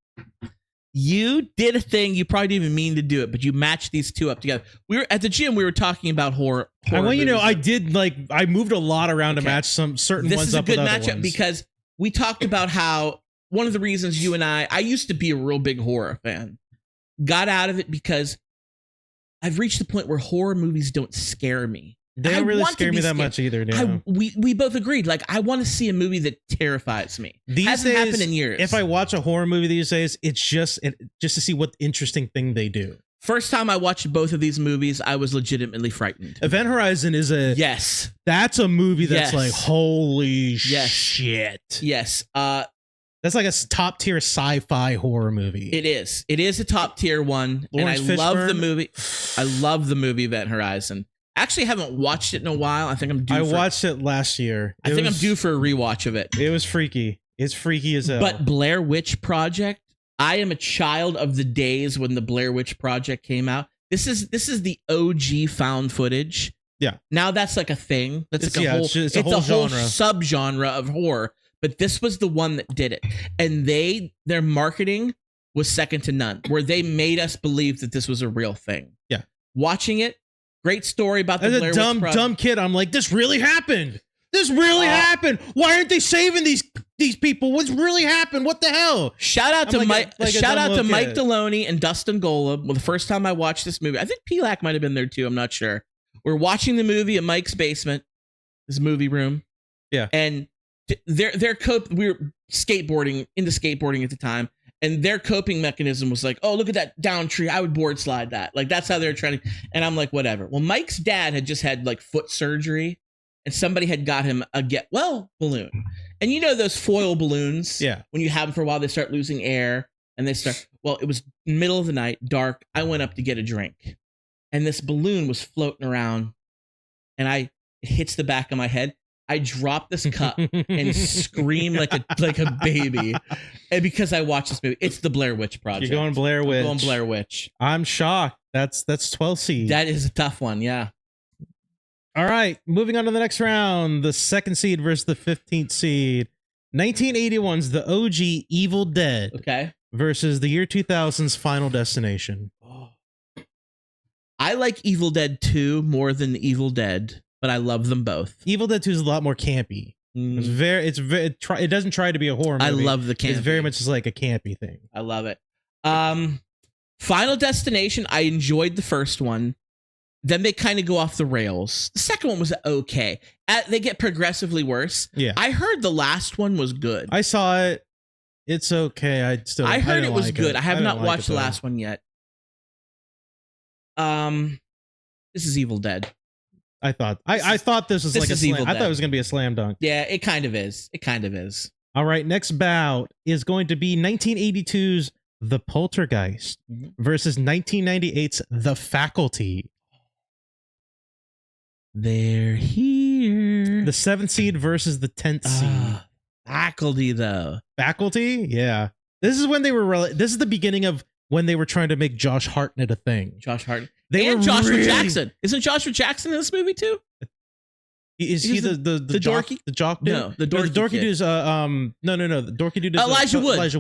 You did a thing you probably didn't even mean to do it, but you matched these two up together. We were at the gym. We were talking about horror. I want you to know I moved a lot around to match some certain ones up. This is a good matchup because we talked about how one of the reasons you and I used to be a real big horror fan, got out of it because I've reached the point where horror movies don't scare me. They don't really scare me that much either. No. We both agreed. Like, I want to see a movie that terrifies me. Hasn't happened in years. If I watch a horror movie these days, it's just to see what interesting thing they do. First time I watched both of these movies, I was legitimately frightened. Event Horizon is yes. That's a movie that's like, holy shit. Yes. That's like a top tier sci-fi horror movie. It is. It is a top tier one. Lawrence and I Fishburne. love the movie. I love the movie Event Horizon. Actually, haven't watched it in a while. I think I'm due. I watched it last year. I'm due for a rewatch of it. It was freaky. It's freaky as hell. But Blair Witch Project. I am a child of the days when the Blair Witch Project came out. This is the OG found footage. Yeah. Now that's like a thing. That's like a whole. It's a whole subgenre of horror. But this was the one that did it, and their marketing was second to none. Where they made us believe that this was a real thing. Yeah. Watching it. Great story about the As Blair a dumb kid, I'm like, this really happened. This really happened. Why aren't they saving these people? What's really happened? What the hell? Shout out to Mike Deloney and Dustin Golub. Well, the first time I watched this movie, I think Pilak might have been there too. I'm not sure. We're watching the movie at Mike's basement, his movie room. Yeah. And we were into skateboarding at the time. And their coping mechanism was like, oh, look at that down tree. I would board slide that. Like, that's how they're trying to. And I'm like, whatever. Well, Mike's dad had just had like foot surgery, and somebody had got him a balloon. And you know those foil balloons? Yeah. When you have them for a while, they start losing air, and it was middle of the night, dark. I went up to get a drink, and this balloon was floating around, and it hits the back of my head. I drop this cup and scream like a baby, and because I watched this movie, it's the Blair Witch Project. You're going Blair Witch. I'm going Blair Witch. I'm shocked. That's 12 seed. That is a tough one. Yeah. All right, moving on to the next round. The 2nd seed versus the 15th seed. 1981's The OG Evil Dead. Okay. Versus the year 2000's Final Destination. I like Evil Dead 2 more than Evil Dead. But I love them both. Evil Dead 2 is a lot more campy. It doesn't try to be a horror movie. I love the campy. It's very much just like a campy thing. I love it. Final Destination, I enjoyed the first one. Then they kind of go off the rails. The second one was okay. They get progressively worse. Yeah. I heard the last one was good. I saw it. It's okay. I heard it was good. I have not watched the last one yet. This is Evil Dead. I thought this was like a slam. I thought it was going to be a slam dunk. Yeah, it kind of is. All right, next bout is going to be 1982's The Poltergeist versus 1998's The Faculty. They're here. The 7th seed versus the 10th seed. Faculty, though. Faculty? Yeah. This is when this is the beginning of when they were trying to make Josh Hartnett a thing. Josh Hartnett. And Joshua Jackson. Isn't Joshua Jackson in this movie too? Is he the dorky? The jock dude? No, the dorky dude's no. The dorky dude is Elijah Wood. Elijah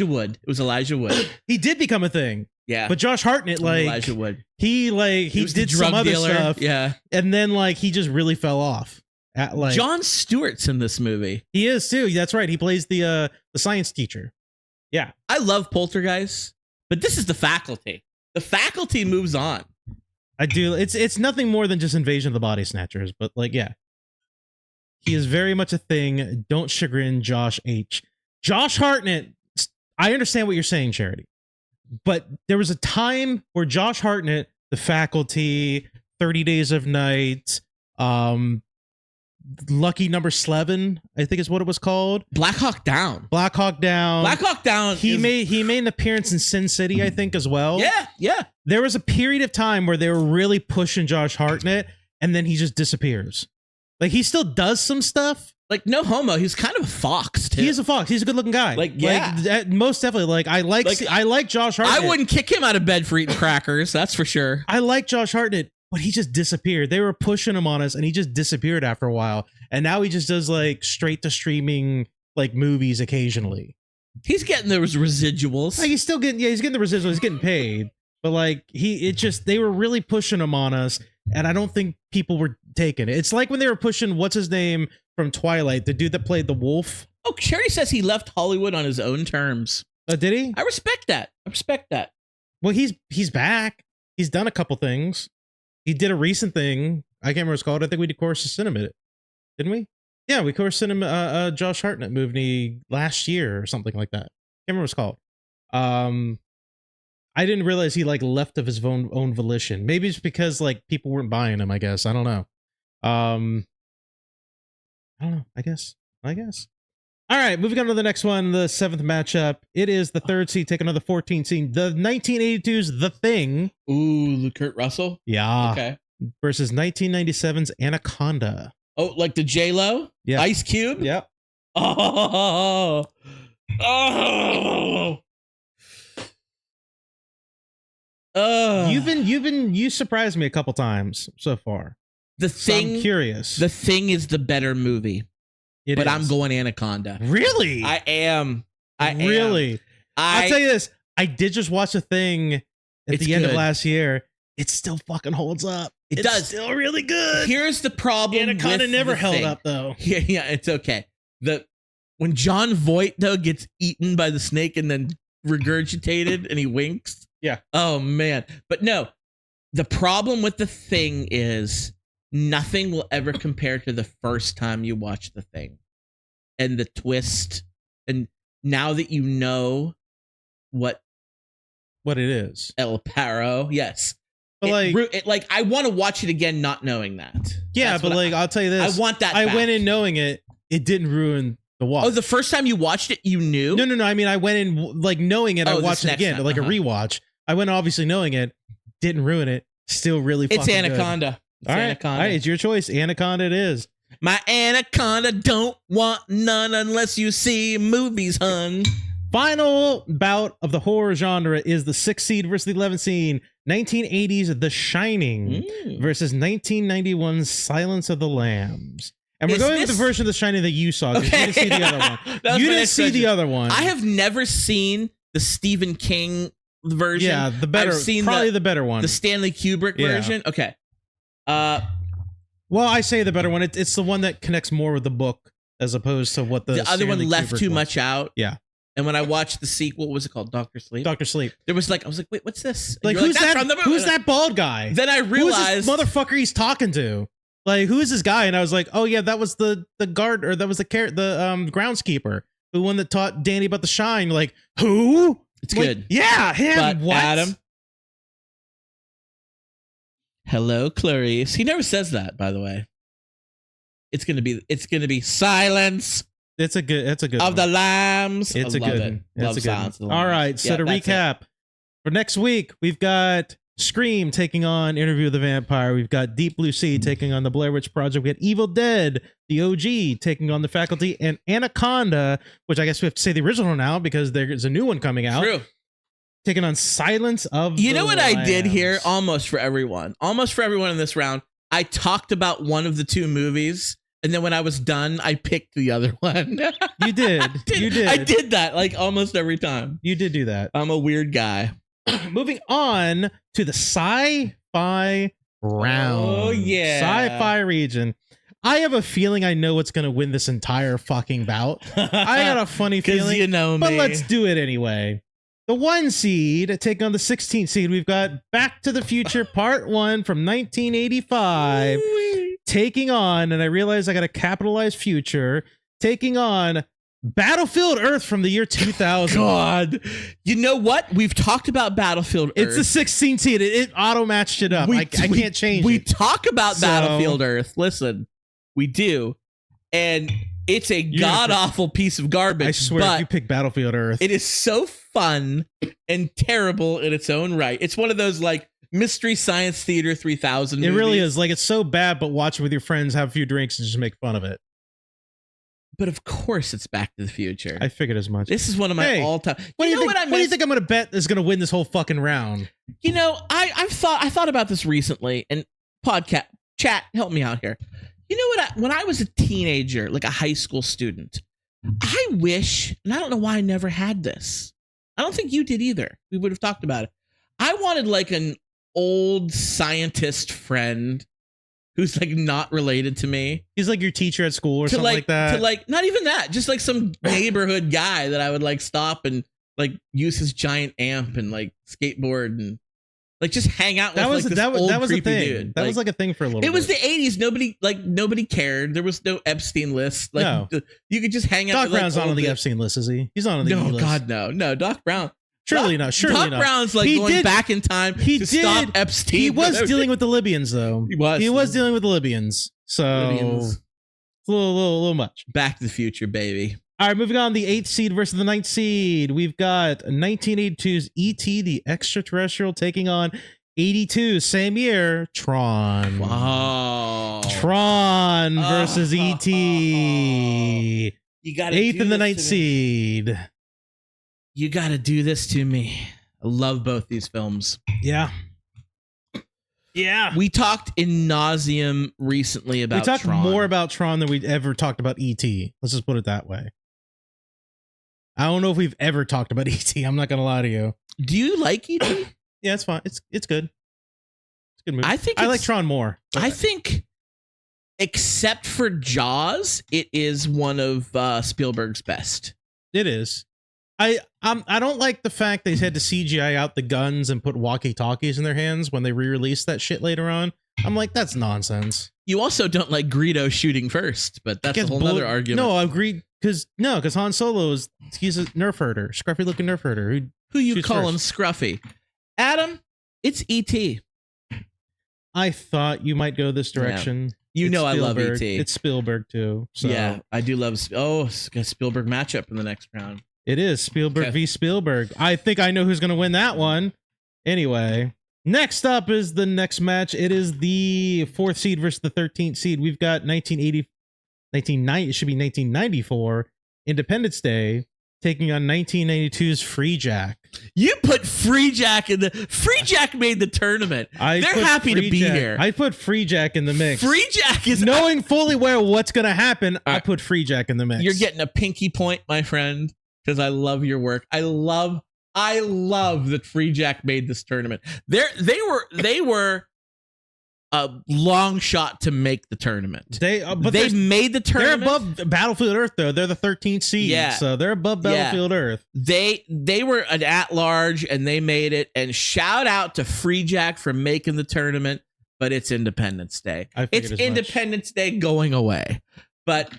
Wood. It was Elijah Wood. He did become a thing. Yeah. But Josh Hartnett, Elijah Wood. He did some other stuff. Yeah. And then he just really fell off. Jon Stewart's in this movie. He is too. That's right. He plays the science teacher. Yeah. I love Poltergeist, but this is The Faculty. The Faculty moves on. I do. It's nothing more than just Invasion of the Body Snatchers, but yeah. He is very much a thing. Don't chagrin Josh H. Josh Hartnett, I understand what you're saying, Charity. But there was a time where Josh Hartnett, The Faculty, 30 Days of Night, Lucky Number 11, I think is what it was called. Black Hawk Down. He made an appearance in Sin City, I think, as well. Yeah. There was a period of time where they were really pushing Josh Hartnett, and then he just disappears. Like, he still does some stuff. Like, no homo, he's kind of a fox too. He is a fox. He's a good looking guy. Like, yeah, like, most definitely. Like, I like Josh Hartnett. I wouldn't kick him out of bed for eating crackers. That's for sure. I like Josh Hartnett, but he just disappeared. They were pushing him on us, and he just disappeared after a while. And now he just does like straight to streaming like movies occasionally. He's getting those residuals. Like, he's getting the residuals. He's getting paid, but like they were really pushing him on us, and I don't think people were taking it. It's like when they were pushing what's his name from Twilight, the dude that played the wolf. Oh, Sherry says he left Hollywood on his own terms. Did he? I respect that. Well, he's back. He's done a couple things. He did a recent thing. I can't remember what it's called. I think we did Chorus of Cinema, didn't we? Yeah, we Chorus Cinema Josh Hartnett movie last year or something like that. Can't remember what it's called. I didn't realize he like left of his own volition. Maybe it's because like people weren't buying him, I guess. I don't know. I don't know. I guess. All right, moving on to the next one, the 7th matchup. It is the 3rd seed taking on the 14th seed. The 1982's The Thing. Ooh, the Kurt Russell? Yeah. Okay. Versus 1997's Anaconda. Oh, like the J-Lo? Yeah. Ice Cube? Yep. Oh. You surprised me a couple times so far. I'm curious. The Thing is the better movie. I'm going Anaconda. Really? I am. Really? I'll tell you this. I did just watch a Thing at the end of last year. It still fucking holds up. It's still really good. Here's the problem. Anaconda never held up though. Yeah, it's okay. When John Voight though gets eaten by the snake and then regurgitated and he winks. Yeah. Oh man. But no, the problem with The Thing is nothing will ever compare to the first time you watch The Thing and the twist. And now that you know what it is, El Paro, yes. But I want to watch it again, not knowing that. Yeah, but I'll tell you this. I want that. I went in knowing it. It didn't ruin the watch. Oh, the first time you watched it, you knew? No. I mean, I went in like knowing it. I watched it again, like a rewatch. I went obviously knowing it. Didn't ruin it. Still really fucking good. It's Anaconda. All right, it's your choice. Anaconda it is. My Anaconda don't want none unless you see movies, hun. Final bout of the horror genre is the 6th seed versus the 11th seed. 1980's The Shining versus 1991's Silence of the Lambs. And we're going with the version of The Shining that you saw. Okay. You didn't see the other one. You didn't see the other one. I have never seen the Stephen King version. Yeah, the better. I've seen probably the better one. The Stanley Kubrick version. Okay. Well, I say the better one. It's the one that connects more with the book as opposed to what the other one left too much out. Yeah. And when I watched the sequel, what was it called? Dr. Sleep? Dr. Sleep. There was I was like, wait, what's this? Like, who's that? Who's that bald guy? Then I realized. Who's this motherfucker he's talking to? Like, who is this guy? And I was like, oh yeah, that was the guard, or that was the groundskeeper, the one that taught Danny about the shine. Like, who? It's good. Yeah, him. But what? Adam. Hello, Clarice. He never says that, by the way. It's gonna be silence. It's a good of one. the Lambs. It's a good one. Love Silence of the Lambs. All right, so to recap, for next week, we've got Scream taking on Interview with the Vampire. We've got Deep Blue Sea taking on the Blair Witch Project. We got Evil Dead, the OG, taking on The Faculty, and Anaconda, which I guess we have to say the original now because there's a new one coming out. True. Taking on Silence of the Lambs. You know what I did here? Almost for everyone in this round, I talked about one of the two movies. And then when I was done, I picked the other one. You did. You did. I did that like almost every time. You did do that. I'm a weird guy. Moving on to the sci-fi round. Oh, yeah. Sci-fi region. I have a feeling I know what's going to win this entire fucking bout. I got a funny feeling. You know me. But let's do it anyway. The 1 seed taking on the 16th seed. We've got Back to the Future Part 1 from 1985. Taking on, and I realize I got a capitalized future, taking on Battlefield Earth from the year 2000. God. You know what? We've talked about Battlefield Earth. It's the 16th seed. It auto-matched it up. I can't change it. We talk about Battlefield Earth. Listen. We do. And it's a god-awful piece of garbage. I swear, if you pick Battlefield Earth. It is so fun and terrible in its own right. It's one of those, like, Mystery Science Theater 3000 movies. It really is. Like, it's so bad, but watch it with your friends, have a few drinks, and just make fun of it. But of course it's Back to the Future. I figured as much. This is one of my all-time... What do you think I'm going to bet is going to win this whole fucking round? You know, I thought about this recently, and podcast chat, help me out here. You know what? When I was a teenager, like a high school student, I wish, and I don't know why I never had this. I don't think you did either. We would have talked about it. I wanted like an old scientist friend who's like not related to me. He's like your teacher at school or something like that. To like, not even that, just like some neighborhood guy that I would like stop and like use his giant amp and like skateboard and like just hang out with. That was a thing. Dude. That was like a thing for a little bit. It was the 80s. Nobody cared. There was no Epstein list. Like no. You could just hang out. Doc Brown's not on the Epstein list, is he? He's not on the list. No, God, no. Doc Brown. Surely not. Doc Brown's like going back in time to stop Epstein. He was dealing with the Libyans, though. He was dealing with the Libyans. So it's a little much. Back to the Future, baby. All right, moving on. The 8th seed versus the 9th seed. We've got 1982's E.T. the Extraterrestrial taking on 82, same year, Tron. Wow. Tron versus E.T. You got 8th and the 9th seed. You got to do this to me. I love both these films. Yeah. We talked in nauseum recently about Tron. We talked more about Tron than we'd ever talked about E.T. Let's just put it that way. I don't know if we've ever talked about E.T. I'm not going to lie to you. Do you like E.T.? Yeah, it's fine. It's good. It's a good movie. I like Tron more. I think, except for Jaws, it is one of Spielberg's best. It is. I don't like the fact they had to CGI out the guns and put walkie-talkies in their hands when they re-released that shit later on. I'm like, that's nonsense. You also don't like Greedo shooting first, but that's a whole other argument. No, I agree because Han Solo he's a nerf herder, scruffy looking nerf herder. Who you call him scruffy? Adam, it's E.T. I thought you might go this direction. Yeah. I love E.T. It's Spielberg too. So. Yeah, I do love. It's a Spielberg matchup in the next round. It is Spielberg v. Spielberg. I think I know who's going to win that one. Anyway, next up is the next match. It is the 4th seed versus the 13th seed. We've got 1990. It should be 1994 Independence Day taking on 1992's Free Jack. You put Free Jack in the... Free Jack made the tournament. They're happy to be here. I put Free Jack in the mix. Free Jack is... Knowing fully well what's going to happen, I put Free Jack in the mix. You're getting a pinky point, my friend, because I love your work. I love that Free Jack made this tournament. They were a long shot to make the tournament. They made the tournament. They're above Battlefield Earth, though. They're the 13th seed, so they're above Battlefield Earth. They were an at-large, and they made it. And shout out to Free Jack for making the tournament, but it's Independence Day. It's Independence Day going away. But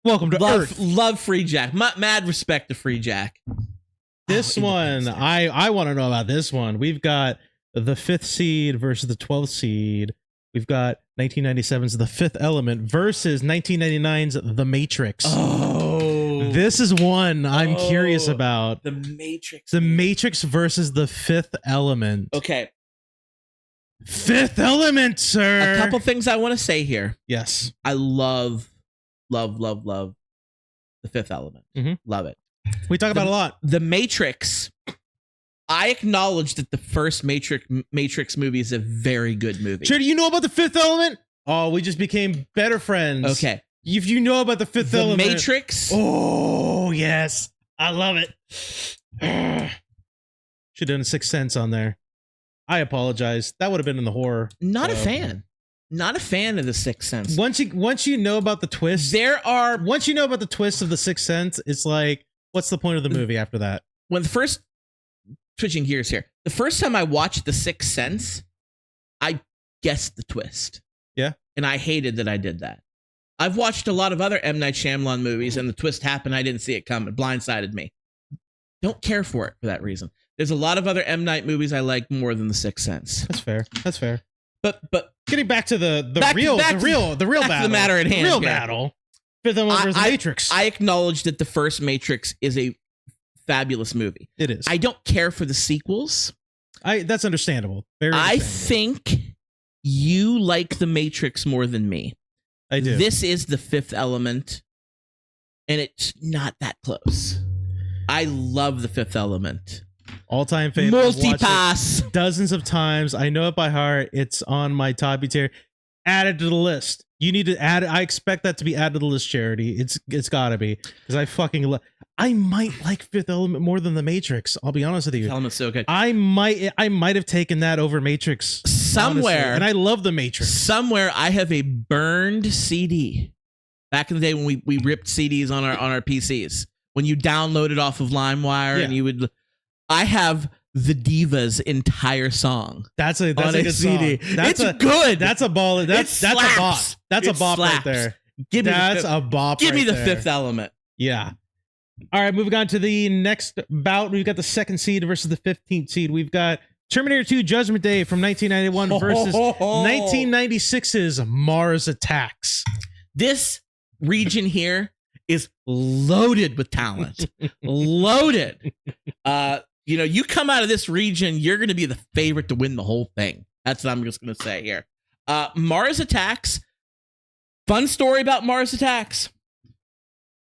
welcome to Earth. Love Free Jack. Mad respect to Free Jack. This one, I want to know about this one. We've got the 5th seed versus the 12th seed. We've got 1997's The Fifth Element versus 1999's The Matrix. Oh, this is one I'm curious about. The Matrix. The Matrix versus The Fifth Element. Okay. Fifth Element, sir. A couple things I want to say here. Yes. I love The Fifth Element. Mm-hmm. Love it. We talk about it a lot. The Matrix. I acknowledge that the first Matrix movie is a very good movie. Sure, do you know about The Fifth Element? Oh, we just became better friends. Okay. If you know about The Fifth Element. The Matrix. Oh, yes. I love it. Should have done Sixth Sense on there. I apologize. That would have been in the horror. Not a fan. Not a fan of The Sixth Sense. Once you know about the twist. Once you know about the twist of The Sixth Sense, it's like, what's the point of the movie after that? Switching gears here. The first time I watched The Sixth Sense, I guessed the twist. Yeah. And I hated that I did that. I've watched a lot of other M. Night Shyamalan movies, and the twist happened. I didn't see it come. It blindsided me. Don't care for it for that reason. There's a lot of other M. Night movies I like more than The Sixth Sense. That's fair. That's fair. But getting back to the real battle. The matter at hand. Real battle. Fifth Element versus Matrix. I acknowledge that the first Matrix is a fabulous movie. It is. I don't care for the sequels. That's understandable. Very understandable. I think you like the Matrix more than me. I do. This is the Fifth Element, and it's not that close. I love the Fifth Element. All-time favorite. Multipass. Dozens of times. I know it by heart. It's on my top tier. Add it to the list. You need to add it. I expect that to be added to the list, Charity. It's got to be, because I fucking I might like Fifth Element more than the Matrix. I'll be honest with you. Fifth Element's so good. I might have taken that over Matrix somewhere, honestly. And I love the Matrix. Somewhere I have a burned CD. Back in the day when we ripped CDs on our PCs, when you downloaded off of LimeWire, and you would. I have the Divas entire song. That's a good CD. Song. It's good. That's a ball. That's a bop. That's a bop right there. That's a bop. Give me the there. Fifth Element. Yeah. All right, moving on to the next bout. We've got the 2nd seed versus the 15th seed. We've got Terminator 2 Judgment Day from 1991 versus 1996's Mars Attacks. This region here is loaded with talent. Loaded. You come out of this region, you're going to be the favorite to win the whole thing. That's what I'm just going to say here. Mars Attacks. Fun story about Mars Attacks.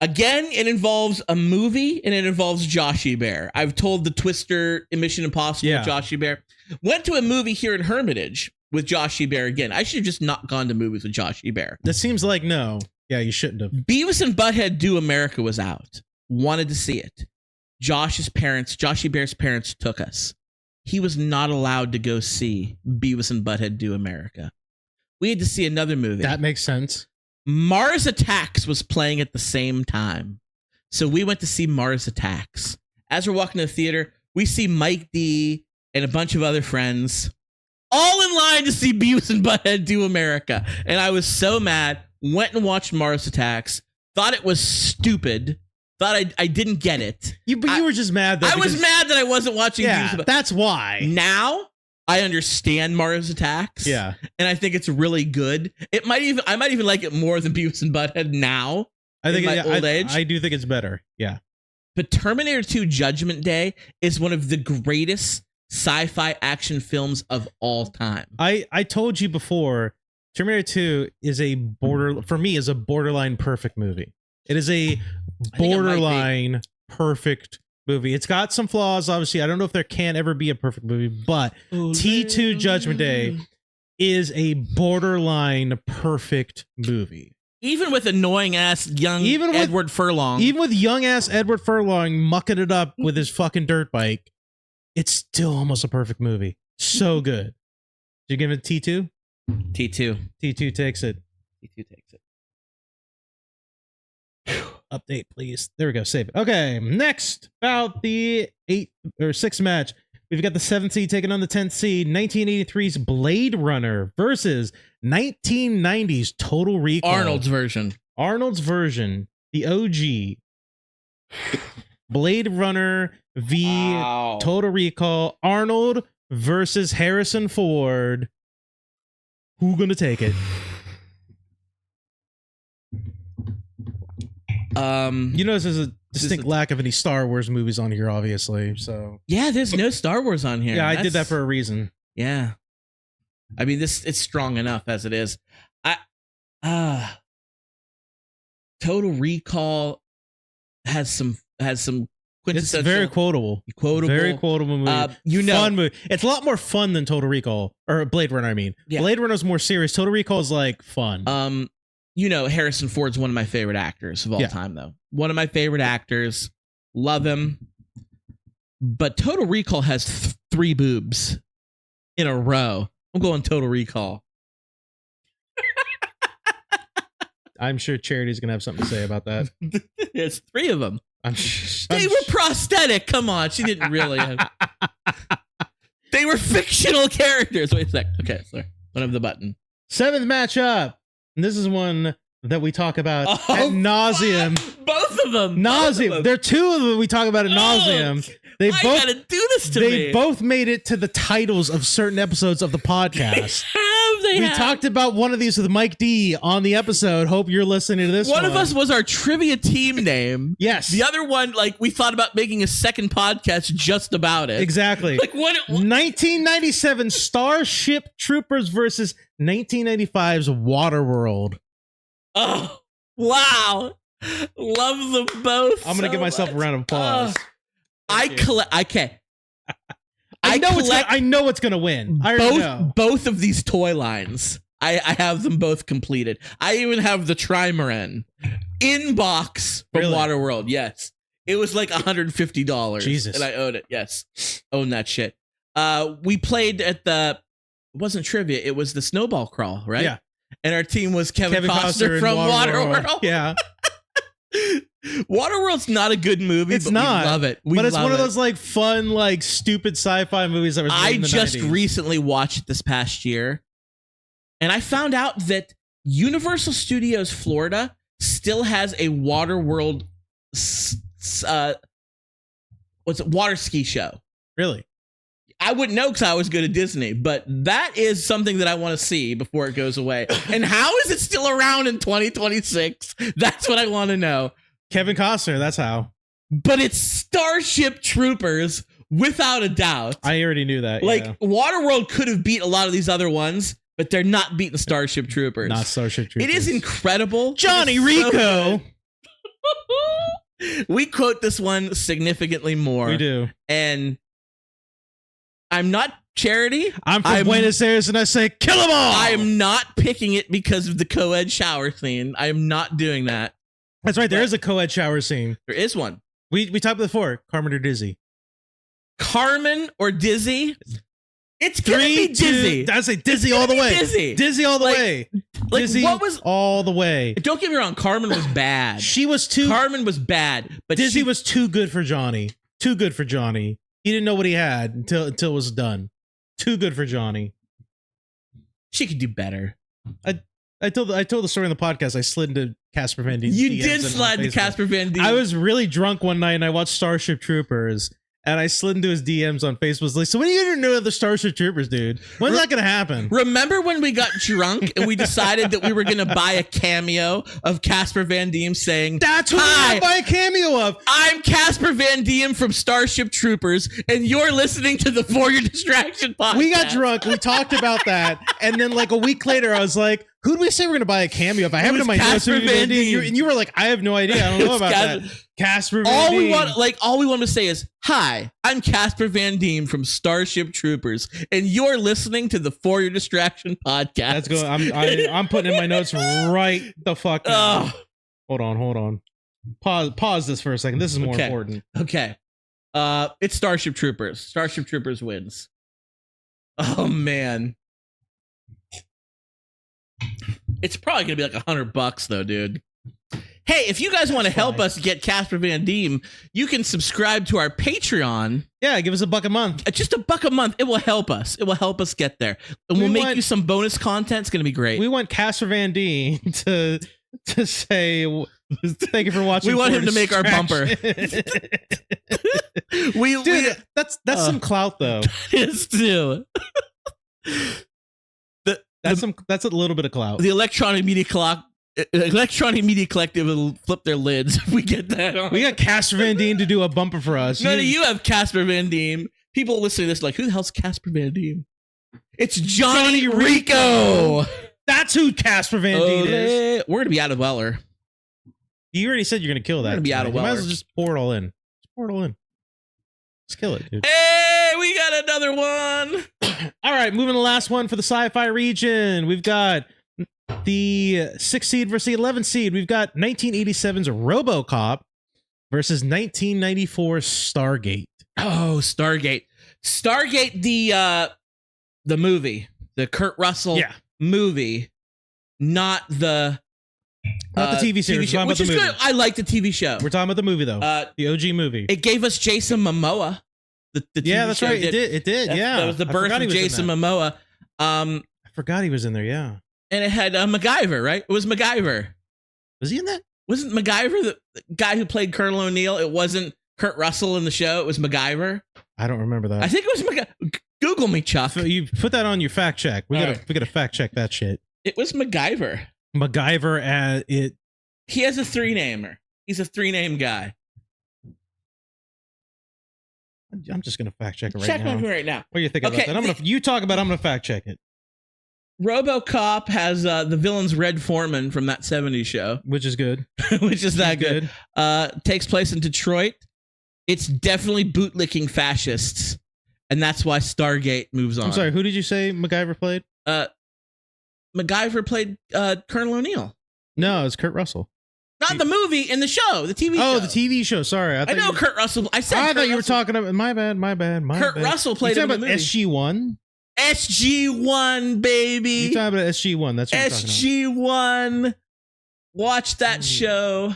Again, it involves a movie and it involves Joshy Bear. I've told the Twister Mission Impossible Joshy Bear. Went to a movie here in Hermitage with Joshy Bear again. I should have just not gone to movies with Joshy Bear. That seems like no. Yeah, you shouldn't have. Beavis and Butthead Do America was out. Wanted to see it. Joshy Bear's parents took us. He was not allowed to go see Beavis and Butthead Do America. We had to see another movie. That makes sense. Mars Attacks was playing at the same time. So we went to see Mars Attacks. As we're walking to the theater, we see Mike D and a bunch of other friends all in line to see Beavis and Butthead Do America. And I was so mad. Went and watched Mars Attacks. Thought it was stupid. Thought I didn't get it. You were just mad. I was mad that I wasn't watching. Yeah, that's why. Now I understand Mars Attacks. Yeah, and I think it's really good. I might even like it more than Beavis and Butthead now. I think in my old age. I do think it's better. Yeah, but Terminator 2: Judgment Day is one of the greatest sci-fi action films of all time. I told you before, Terminator 2 is a borderline perfect movie. It is a borderline perfect movie. It's got some flaws, obviously. I don't know if there can ever be a perfect movie, but T2 Judgment Day is a borderline perfect movie. Even with annoying ass Edward Furlong. Even with young ass Edward Furlong mucking it up with his fucking dirt bike, it's still almost a perfect movie. So good. Did you give it T2? T2 takes it. T2 takes it. Update, please. There we go. Save it. Okay. Next, about the 6th match. We've got the 7th seed taking on the 10th seed. 1983's Blade Runner versus 1990's Total Recall. Arnold's version. The OG. Blade Runner v. Total Recall. Arnold versus Harrison Ford. Who gonna take it? You notice there's a distinct lack of any Star Wars movies on here, obviously. So yeah, there's no Star Wars on here. Yeah, I did that for a reason. Yeah, I mean it's strong enough as it is. Total Recall has some quintessential. It's very quotable. Very quotable movie. Fun movie. It's a lot more fun than Total Recall or Blade Runner. I mean, Blade Runner's more serious. Total Recall is like fun. Harrison Ford's one of my favorite actors of all time, though. One of my favorite actors. Love him. But Total Recall has 3 boobs in a row. I'm going Total Recall. I'm sure Charity's going to have something to say about that. There's 3 of them. They were prosthetic. Come on. She didn't really. They were fictional characters. Wait a sec. Okay, sorry. Don't have the button. 7th matchup. And this is one that we talk about ad nauseum. Both of them. Nauseum. There are 2 of them we talk about ad nauseum. They both gotta do this to me. They both made it to the titles of certain episodes of the podcast. they We have. talked about one of these with Mike D on the episode. Hope you're listening to this one. One of us was our trivia team name. Yes. The other one, like, we thought about making a second podcast just about it. Exactly. Like, what? 1997 Starship Troopers versus 1995's Waterworld. Oh, wow. Love them both. I'm going to give myself a round of applause. I can't. I know what's going to win. I already know. Both of these toy lines. I have them both completed. I even have the Trimaran in box from Really? Waterworld. Yes. It was like $150. Jesus. And I own it. Yes. Own that shit. We played at it wasn't trivia. It was the snowball crawl, right? Yeah. And our team was Kevin Costner in from Waterworld. Yeah. Waterworld's not a good movie. It's but not. We love it. But it's one of those like fun, like stupid sci-fi movies that was made in the 90s. Recently watched it this past year, and I found out that Universal Studios Florida still has a Waterworld water ski show. Really? I wouldn't know because I was good at Disney, but that is something that I want to see before it goes away. And how is it still around in 2026? That's what I want to know. Kevin Costner, that's how. But it's Starship Troopers without a doubt. I already knew that. Like, yeah. Waterworld could have beat a lot of these other ones, but they're not beating Starship Troopers. Not Starship Troopers. It is incredible. Johnny Rico. We quote this one significantly more. We do. And I'm not charity. I'm from Buenos Aires and I say, kill them all. I am not picking it because of the co-ed shower scene. I am not doing that. That's right. There is a co-ed shower scene. There is one. We talked before. Carmen or Dizzy? Carmen or Dizzy? It's gonna be Dizzy. I say Dizzy all the way. Dizzy all the way. Like, Dizzy what was all the way? Don't get me wrong. Carmen was bad. Carmen was bad, but Dizzy was too good for Johnny. Too good for Johnny. He didn't know what he had until it was done. Too good for Johnny. She could do better. I told the story in the podcast. I slid into Casper Van Dien's You DMs did slide into Casper Van Dien. I was really drunk one night and I watched Starship Troopers. And I slid into his DMs on Facebook. Like, so when are you going to know the Starship Troopers, dude? When's that going to happen? Remember when we got drunk and we decided that we were going to buy a cameo of Casper Van Dien saying, "That's who we're going to buy a cameo of. I'm Casper Van Dien from Starship Troopers, and you're listening to the For Your Distraction podcast." We got drunk. We talked about that. And then like a week later, I was like, who do we say we're going to buy a cameo of? I have it in my notes. And you were like, I have no idea. I don't know about that. Casper Van Dien. All we want to say is, "Hi, I'm Casper Van Dien from Starship Troopers, and you're listening to the For Your Distraction podcast." That's good. I'm putting in my notes right the fuck now. Hold on. Pause this for a second. This is more important. Okay. It's Starship Troopers. Starship Troopers wins. Oh man. It's probably gonna be like $100 though, dude. Hey, if you guys want to help us get Casper Van Dien, you can subscribe to our Patreon. Yeah, give us $1 a month. Just $1 a month. It will help us. It will help us get there. And we'll make you some bonus content. It's going to be great. We want Casper Van Dien to say, thank you for watching. We want him to make our bumper. Dude, that's some clout, though. It is, too. That's a little bit of clout. The Electronic Media Collective will flip their lids if we get that on. We got Casper Van Dien to do a bumper for us. None of you have Casper Van Dien. People listening to this are like, who the hell's Casper Van Dien? It's Johnny Rico. That's who Casper Van Dien is. We're gonna be out of Weller. You already said you're gonna kill that. We're gonna be out of Weller. You might as well just pour it all in. Just pour it all in. Let's kill it, dude. Hey, we got another one. All right, moving to the last one for the sci-fi region. We've got the 6 seed versus the 11 seed. We've got 1987's RoboCop versus 1994's Stargate. Oh, Stargate. Stargate, the movie, the Kurt Russell movie, not the TV series, which is good. I like the TV show. We're talking about the movie though. The OG movie. It gave us Jason Momoa. The TV that's show right. It did. Yeah, that was the birth of Jason Momoa. I forgot he was in there. Yeah, and it had MacGyver, right? It was MacGyver. Was he in that? Wasn't MacGyver the guy who played Colonel O'Neill? It wasn't Kurt Russell in the show. It was MacGyver. I don't remember that. I think it was MacGyver. Google me, Chuck. So you put that on your fact check. We gotta fact check that shit. It was MacGyver. MacGyver it. He has a 3-namer. He's a 3-name guy. I'm just gonna fact check it Check now. right now. What do you think about that? You talk about it, I'm gonna fact check it. RoboCop has the villain's Red Foreman from that 70s show. Which is good. Which is that good. Takes place in Detroit. It's definitely bootlicking fascists. And that's why Stargate moves on. I'm sorry, who did you say MacGyver played? MacGyver played Colonel O'Neill. No, it's Kurt Russell. Not the movie, in the show, the TV show. Oh, the TV show. Sorry. I know Kurt Russell. I thought you were talking about... My bad. Kurt Russell played him in the movie. SG-1? SG-1, baby. You're talking about SG-1. That's what you're talking about. SG-1. Watch that show.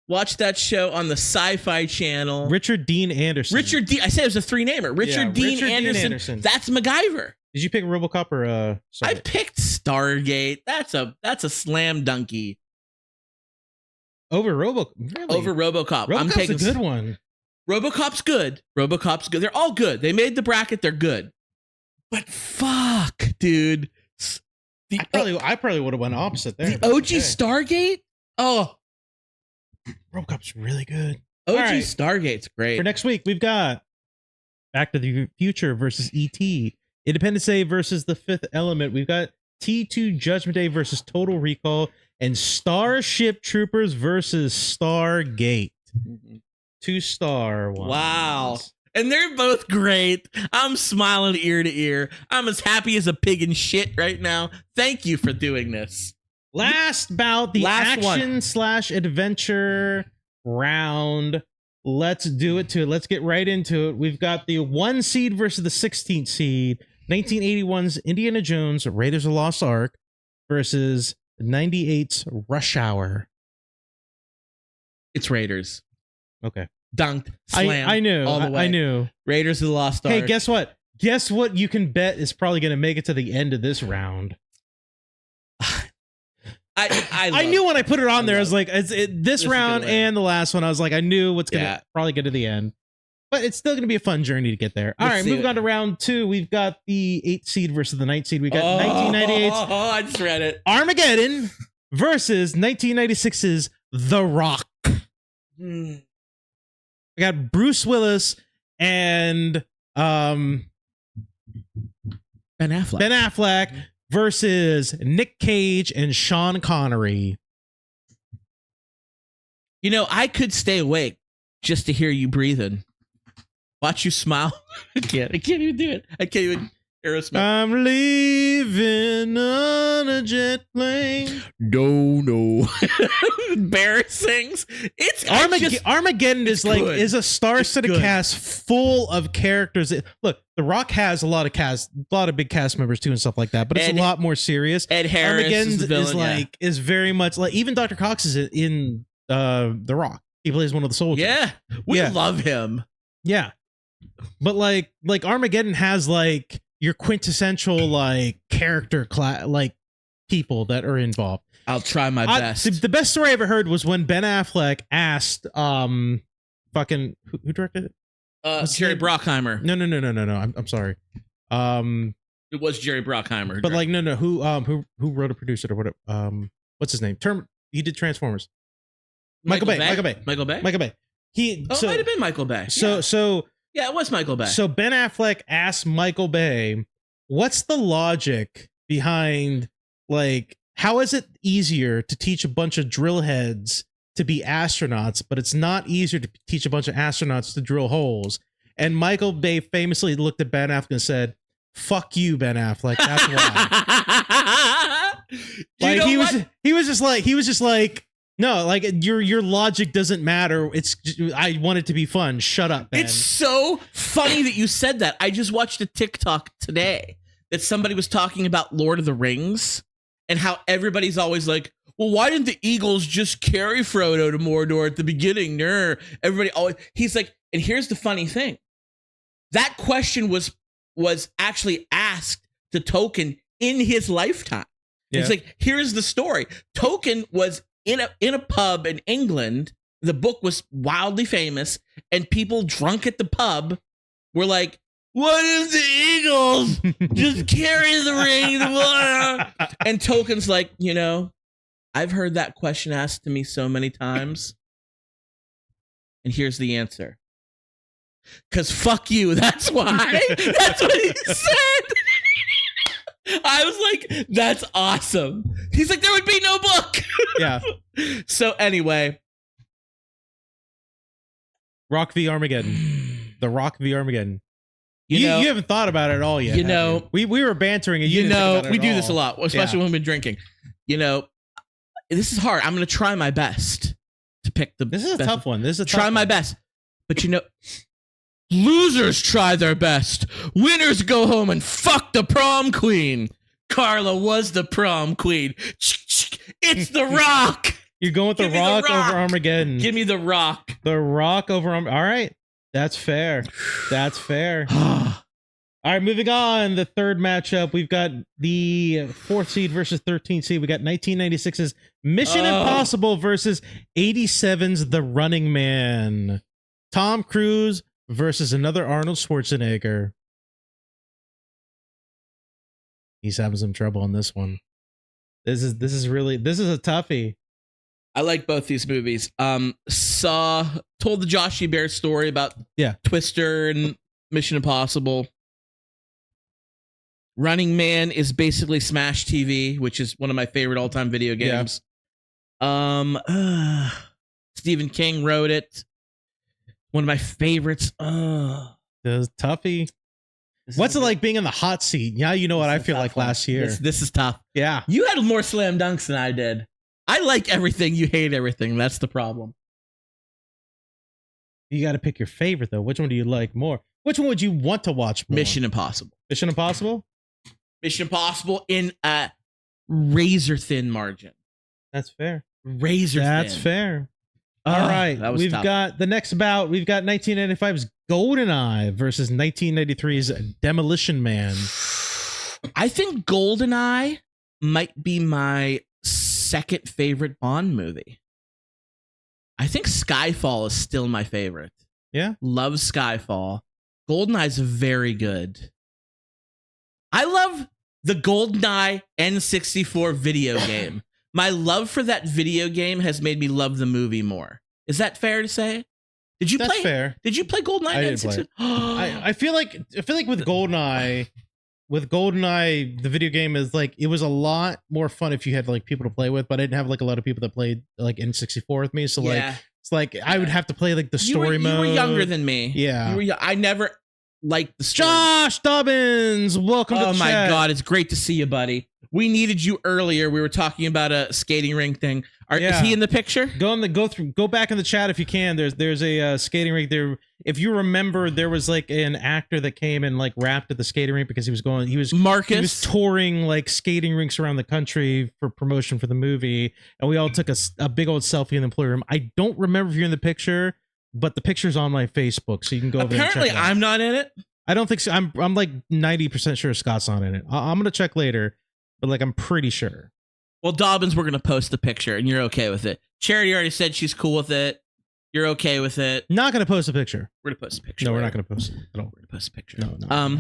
Watch that show on the Sci-Fi Channel. Richard Dean Anderson. I said it was a 3-namer. Richard Dean Anderson. That's MacGyver. Did you pick RoboCop or I picked Stargate. That's a slam dunky. Over RoboCop. Really? Over RoboCop. RoboCop's a good one. RoboCop's good. They're all good. They made the bracket. They're good. But fuck, dude. I probably would have went opposite there. The OG Stargate? Oh. RoboCop's really good. OG Stargate's great. For next week, we've got Back to the Future versus E.T., Independence Day versus The Fifth Element. We've got T2 Judgment Day versus Total Recall, and Starship Troopers versus Stargate. 2-star ones. Wow. And they're both great. I'm smiling ear to ear. I'm as happy as a pig in shit right now. Thank you for doing this. Last bout, the action/adventure round. Let's do it to it. Let's get right into it. We've got the 1 seed versus the 16th seed. 1981's Indiana Jones, Raiders of the Lost Ark versus 98's Rush Hour. It's Raiders. Okay. Dunked. Slam. I knew. All the way. I knew. Raiders of the Lost Ark. Hey, guess what? Guess what you can bet is probably going to make it to the end of this round. I knew when I put it on there, I was like, this round and the last one, I was like, I knew what's going to probably get to the end. But it's still going to be a fun journey to get there. All right, moving on to round 2. We've got the 8th seed versus the 9th seed. We got 1998's I just read it. Armageddon versus 1996's The Rock. We got Bruce Willis and Ben Affleck versus Nick Cage and Sean Connery. You know, I could stay awake just to hear you breathing. Watch you smile. I can't even do it. I can't even. Aerosmith. I'm leaving on a jet plane. No. Bear sings. It's Armageddon is a star-studded cast full of characters. Look, The Rock has a lot of big cast members too and stuff like that, but it's a lot more serious. Ed Harris is very much like, even Dr. Cox is in The Rock. He plays one of the soldiers. Yeah, we love him. Yeah, but like Armageddon has like your quintessential like character people that are involved. I'll try my best. The best story I ever heard was when Ben Affleck asked who directed it? Jerry Bruckheimer. No. I'm sorry. It was Jerry Bruckheimer. But like no. Who wrote or produced it or whatever? What's his name? He did Transformers. Michael Bay. It might have been Michael Bay. Yeah, it was Michael Bay. So Ben Affleck asked Michael Bay, what's the logic behind, like, how is it easier to teach a bunch of drill heads to be astronauts, but it's not easier to teach a bunch of astronauts to drill holes? And Michael Bay famously looked at Ben Affleck and said, fuck you, Ben Affleck. That's why. He was just like, no, like your logic doesn't matter. I want it to be fun. Shut up, Ben. It's so funny that you said that. I just watched a TikTok today that somebody was talking about Lord of the Rings and how everybody's always like, well, why didn't the Eagles just carry Frodo to Mordor at the beginning? Everybody always, he's like, and here's the funny thing. That question was actually asked to Tolkien in his lifetime. Yeah. It's like, here's the story. Tolkien was in a pub in England. The book was wildly famous, and people drunk at the pub were like, what if the Eagles just carry the ring? And Tolkien's like, I've heard that question asked to me so many times. And here's the answer. 'Cause fuck you. That's why. That's what he said. I was like, that's awesome. He's like, there would be no book. Yeah. So anyway. Rock v. Armageddon. The Rock v. Armageddon. You haven't thought about it at all yet. We were bantering. And we do this a lot, especially when we've been drinking. This is hard. I'm going to try my best to pick the This is best. a tough one. This is a tough Try my best. But losers try their best. Winners go home and fuck the prom queen. Carla was the prom queen. It's The Rock. You're going with The Rock over Armageddon. Give me The Rock. The Rock over Armageddon. All right. That's fair. That's fair. All right, moving on. The third matchup, we've got the 4th seed versus 13th seed. We got 1996's Mission Impossible versus 87's The Running Man. Tom Cruise versus another Arnold Schwarzenegger. He's having some trouble on this one. This is a toughie. I like both these movies. Told the Josh E. Bear story about Twister and Mission Impossible. Running Man is basically Smash TV, which is one of my favorite all-time video games. Stephen King wrote it. One of my favorites. This toughie. What's it like being in the hot seat? Now you know what I feel like last year. This is tough. Yeah. You had more slam dunks than I did. I like everything. You hate everything. That's the problem. You got to pick your favorite, though. Which one do you like more? Which one would you want to watch more? Mission Impossible. Mission Impossible? Mission Impossible in a razor-thin margin. That's fair. Razor-thin. That's fair. All right. We've got the next bout. We've got 1995's GoldenEye versus 1993's Demolition Man. I think GoldenEye might be my second favorite Bond movie. I think Skyfall is still my favorite. Yeah. Love Skyfall. GoldenEye's very good. I love the GoldenEye N64 video game. My love for that video game has made me love the movie more. Is that fair to say? That's fair. Did you play GoldenEye? I didn't play it. I feel like with GoldenEye, the video game is like, it was a lot more fun if you had like people to play with, but I didn't have like a lot of people that played like N64 with me. So it's like I would have to play like the story mode. You were younger than me. Yeah. I never liked the story. Josh Dobbins, welcome to the chat. Oh my God, it's great to see you, buddy. We needed you earlier. We were talking about a skating rink thing. Is he in the picture? Go back in the chat if you can. There's a skating rink there. If you remember, there was like an actor that came and like rapped at the skating rink because he was touring like skating rinks around the country for promotion for the movie, and we all took a big old selfie in the employee room. I don't remember if you're in the picture, but the picture's on my Facebook, so you can go over there and check it out. I'm not in it. I don't think so. I'm like 90% sure Scott's not in it. I'm gonna check later, but like I'm pretty sure. Well, Dobbins, we're going to post the picture, and you're okay with it. Charity already said she's cool with it. You're okay with it. Not going to post a picture. We're going to post a picture. No, we're not going to post it at all. We're going to post a picture. No.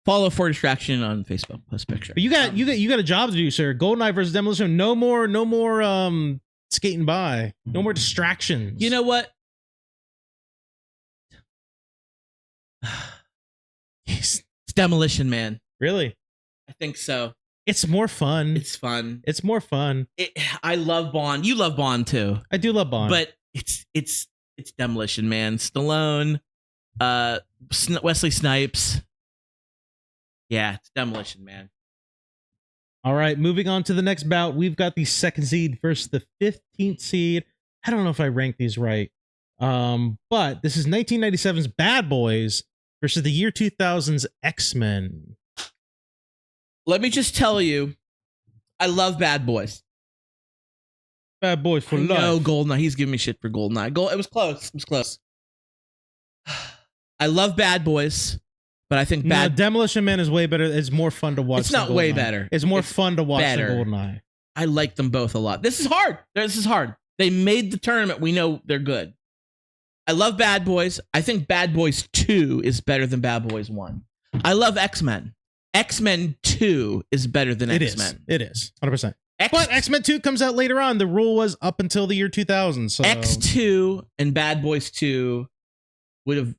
Follow For Distraction on Facebook. Post a picture. But you got a job to do, sir. GoldenEye versus Demolition. No more skating by. No more distractions. You know what? It's Demolition Man. Really? I think so. It's more fun. It's fun. It's more fun. I love Bond. You love Bond too. I do love Bond. But it's Demolition Man. Stallone, Wesley Snipes. Yeah, it's Demolition Man. All right, moving on to the next bout. We've got the 2nd seed versus the 15th seed. I don't know if I ranked these right. But this is 1997's Bad Boys versus the year 2000's X-Men. Let me just tell you, I love Bad Boys. Bad Boys for life. No, GoldenEye. He's giving me shit for GoldenEye. It was close. It was close. I love Bad Boys, but I think Demolition Man is way better. It's more fun to watch. It's not way better. It's more fun to watch than GoldenEye. I like them both a lot. This is hard. They made the tournament. We know they're good. I love Bad Boys. I think Bad Boys 2 is better than Bad Boys 1. I love X-Men. X-Men 2 is better than X-Men. It is. 100%. But X-Men 2 comes out later on. The rule was up until the year 2000. So X2 and Bad Boys 2 would have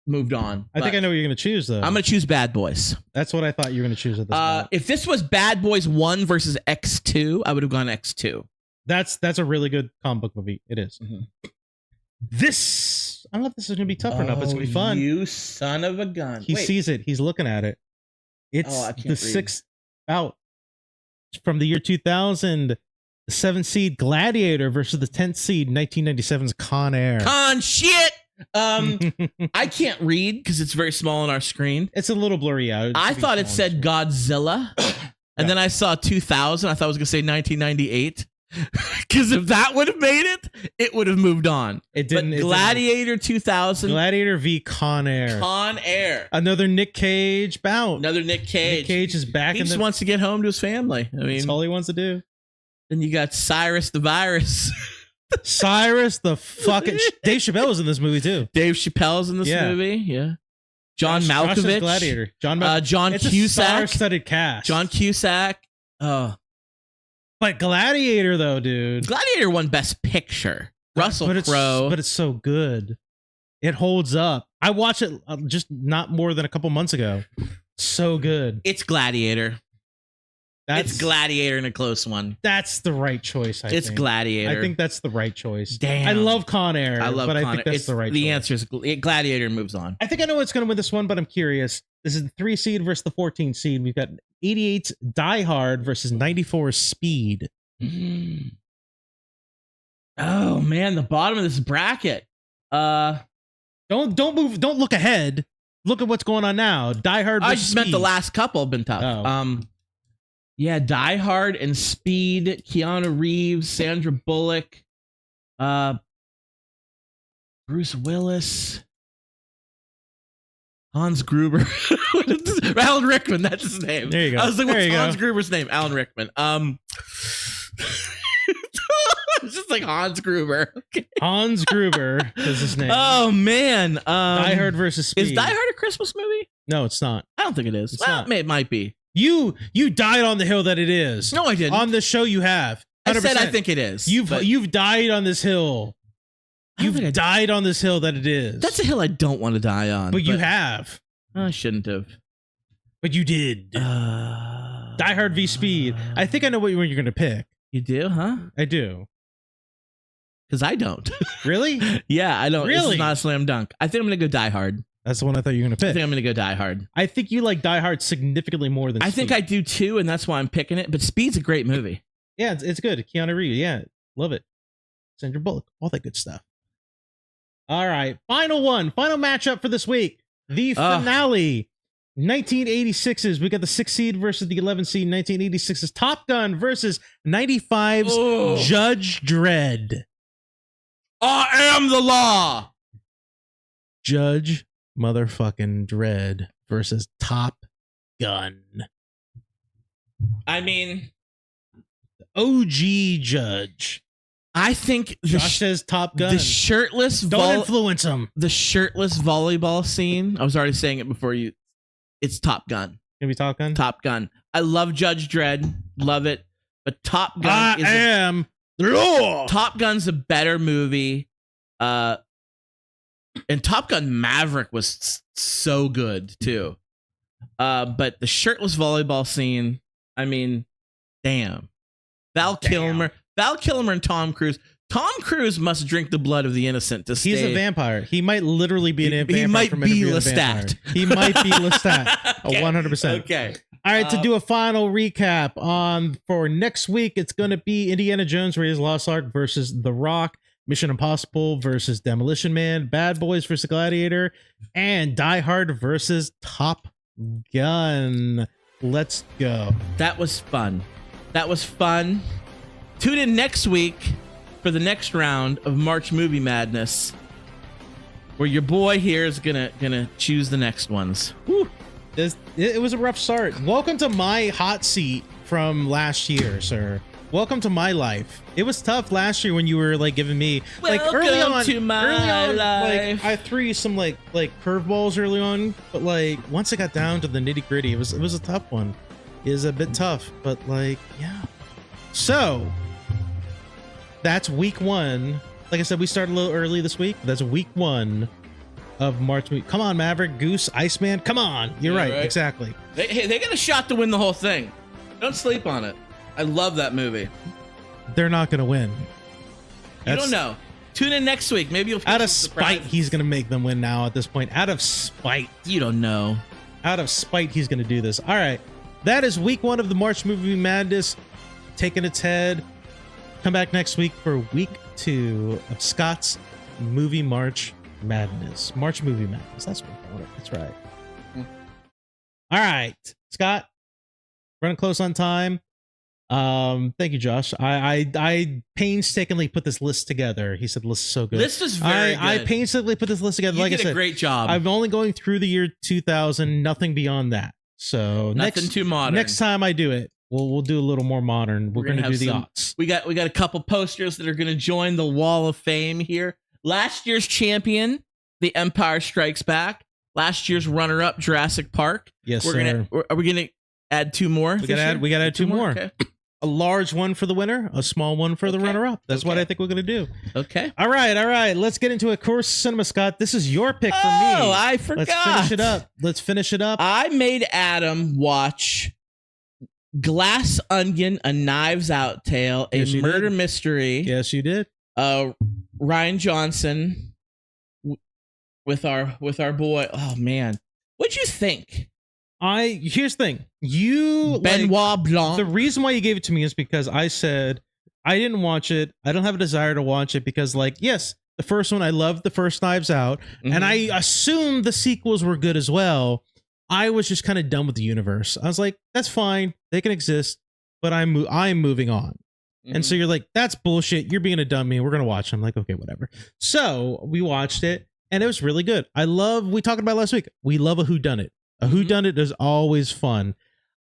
moved on. I think I know what you're going to choose, though. I'm going to choose Bad Boys. That's what I thought you were going to choose at this point. If this was Bad Boys 1 versus X2, I would have gone X2. That's a really good comic book movie. It is. Mm-hmm. This, I don't know if this is going to be tough or not, but it's going to be fun. You son of a gun. He sees it. He's looking at it. It's the sixth out from the year 2000. The 7th seed Gladiator versus the 10th seed 1997's Con Air. Con shit! I can't read because it's very small on our screen. It's a little blurry out. I thought it said Godzilla. And then I saw 2000. I thought it was going to say 1998. Because if that would have made it, it would have moved on. It didn't. But Gladiator 2000. Gladiator v Con Air. Con Air. Another Nick Cage bout. Another Nick Cage. Nick Cage is back. He just wants to get home to his family. I mean, that's all he wants to do. Then you got Cyrus the Virus. Cyrus the fucking Dave Chappelle was in this movie too. Dave Chappelle's in this movie. Yeah. John Malkovich. Gladiator. John Cusack. It's a star-studded cast. John Cusack. Oh. But Gladiator, though, dude. Gladiator won Best Picture. Russell Crowe. But it's so good. It holds up. I watched it just not more than a couple months ago. So good. It's Gladiator. It's Gladiator in a close one. That's the right choice, I think. It's Gladiator. I think that's the right choice. Damn. I love Con Air, I think that's the right choice. The answer is Gladiator moves on. I think I know what's going to win this one, but I'm curious. This is the 3 seed versus the 14 seed. We've got 88's Die Hard versus 94's Speed. Mm. Oh man, the bottom of this bracket. Don't move. Don't look ahead. Look at what's going on now. Die Hard versus I just Speed. meant the last couple have been tough. Oh. Yeah, Die Hard and Speed. Keanu Reeves, Sandra Bullock, Bruce Willis. Hans Gruber. Alan Rickman, that's his name. There you go. I was like, what's Hans Gruber's name? Alan Rickman. It's just like Hans Gruber. Okay. Hans Gruber is his name. Oh man. Die Hard versus Speed. Is Die Hard a Christmas movie? No, it's not. I don't think it is. It might be. You died on the hill that it is. No, I didn't. On the show you have. 100%. I said I think it is. You've died on this hill. You've died on this hill that it is. That's a hill I don't want to die on. But you have. I shouldn't have. But you did. Die Hard v Speed. I think I know what you're going to pick. You do, huh? I do. Because I don't. Really? Yeah, I don't. Really? This is not a slam dunk. I think I'm going to go Die Hard. That's the one I thought you were going to pick. I think I'm going to go Die Hard. I think you like Die Hard significantly more than I Speed. think I do too, and that's why I'm picking it. But Speed's a great movie. Yeah, it's good. Keanu Reeves. Yeah, love it. Sandra Bullock. All that good stuff. All right. Final matchup for this week. The finale. 1986's. We got the 6 seed versus the 11 seed. 1986's Top Gun versus 95's Judge Dredd. I am the law. Judge motherfucking Dredd versus Top Gun. I mean, OG Judge. I think Josh says Top Gun. The shirtless don't influence him. The shirtless volleyball scene. I was already saying it before you. It's Top Gun. Gonna be Top Gun. Top Gun. I love Judge Dredd. Love it. But Top Gun. I am the law. Top Gun's a better movie. And Top Gun Maverick was so good too. But the shirtless volleyball scene. I mean, damn. Val Kilmer and Tom Cruise. Tom Cruise must drink the blood of the innocent to stay. He's a vampire. He might literally be a vampire. He might be Lestat. He might be Lestat. 100%. Okay. All right, to do a final recap for next week, it's going to be Indiana Jones Raiders of the Lost Ark versus The Rock, Mission Impossible versus Demolition Man, Bad Boys versus Gladiator, and Die Hard versus Top Gun. Let's go. That was fun. Tune in next week for the next round of March Movie Madness, where your boy here is gonna choose the next ones. Whew. It was a rough start. Welcome to my hot seat from last year, sir. Welcome to my life. It was tough last year when you were like giving me like early on, life. like I threw you some like curveballs early on, but like once I got down to the nitty gritty, it was a tough one. It is a bit tough, but like yeah. So that's week 1. Like I said, we started a little early this week. That's week 1 of March. Come on, Maverick, Goose, Iceman. Come on. You're right. Exactly. They got a shot to win the whole thing. Don't sleep on it. I love that movie. They're not going to win. You don't know. Tune in next week. Maybe you'll. Out of spite, he's going to make them win now at this point. Out of spite. You don't know. Out of spite, he's going to do this. All right. That is week 1 of the March Movie Madness taking its head. Come back next week for week 2 of Scott's Movie March Madness. March Movie Madness. That's what I call it. That's right. All right, Scott, running close on time. Thank you, Josh. I painstakingly put this list together. He said the list is so good. List is very good. I painstakingly put this list together. You like did I said, a great job. I'm only going through the year 2000, nothing beyond that. So nothing too modern. Next time I do it, we'll do a little more modern. We're gonna do the aughts. We got a couple posters that are gonna join the Wall of Fame here. Last year's champion, The Empire Strikes Back. Last year's runner-up, Jurassic Park. Yes, sir. Are we gonna add 2 more? We gotta add 2 more. Okay. A large one for the winner, a small one for the runner-up. That's what I think we're gonna do. Okay. All right. Let's get into it. Course Cinema, Scott. This is your pick for me. Oh, I forgot. Let's finish it up. I made Adam watch Glass Onion, A Knives Out Tale, a murder mystery. Yes, you did. Ryan Johnson with our boy. Oh man, what'd you think? Here's the thing. Benoit Blanc. The reason why you gave it to me is because I said I didn't watch it. I don't have a desire to watch it because, like, yes, the first one, I loved the first Knives Out, and I assumed the sequels were good as well. I was just kind of done with the universe. I was like, that's fine. They can exist, but I'm moving on. And so you're like, that's bullshit. You're being a dummy. We're going to watch. I'm like, okay, whatever. So we watched it and it was really good. We talked about it last week. We love a whodunit. A whodunit is always fun.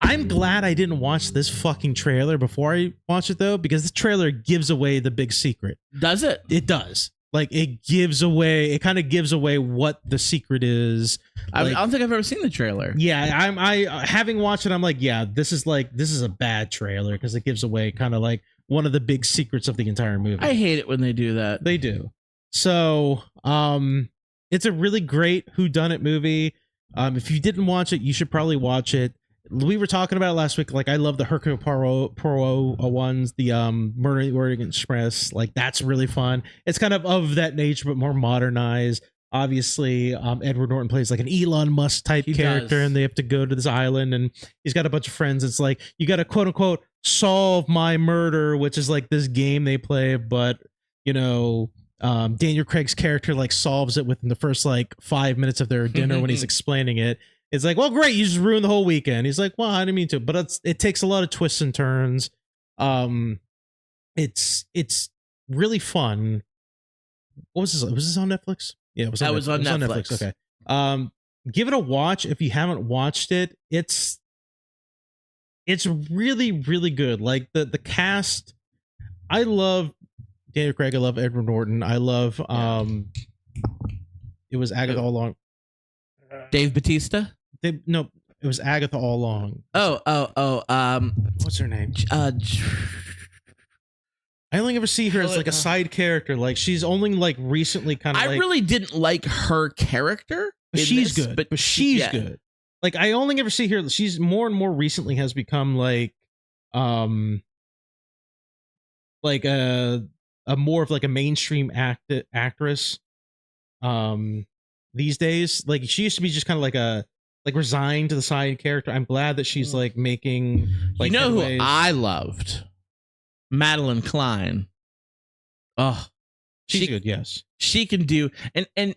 I'm glad I didn't watch this fucking trailer before I watched it though, because the trailer gives away the big secret. Does it? It does. Like it kind of gives away what the secret is. I don't think I've ever seen the trailer. Yeah, I having watched it, I'm like, yeah, this is a bad trailer because it gives away kind of like one of the big secrets of the entire movie. I hate it when they do that. They do. So, it's a really great whodunit movie. If you didn't watch it, you should probably watch it. We were talking about it last week. Like, I love the Hercule Poirot ones, the Murder in the Orient Express. Like, that's really fun. It's kind of that nature, but more modernized. Obviously, Edward Norton plays like an Elon Musk type character, and they have to go to this island, and he's got a bunch of friends. It's like, you got to quote unquote solve my murder, which is like this game they play, but you know, Daniel Craig's character like solves it within the first like 5 minutes of their dinner when he's explaining it. It's like, well, great, you just ruined the whole weekend. He's like, well, I didn't mean to, but it takes a lot of twists and turns. It's really fun. What was this? Was this on Netflix? Yeah, it was. That was on Netflix. Okay. Give it a watch if you haven't watched it. It's really, really good. Like the cast, I love Daniel Craig. I love Edward Norton. I love it was Agatha all along. Dave Bautista? No, it was Agatha all along. What's her name? I only ever see her as like a side character. Like she's only like recently kind of. I really didn't like her character. But she's good. But she's good. Like I only ever see her. She's more and more recently has become like a more of like a mainstream actress. These days, like she used to be just kind of like resigned to the side character. I'm glad that she's like making like, you know who I loved? Madeline Klein. Oh, she's good. Yes, she can do and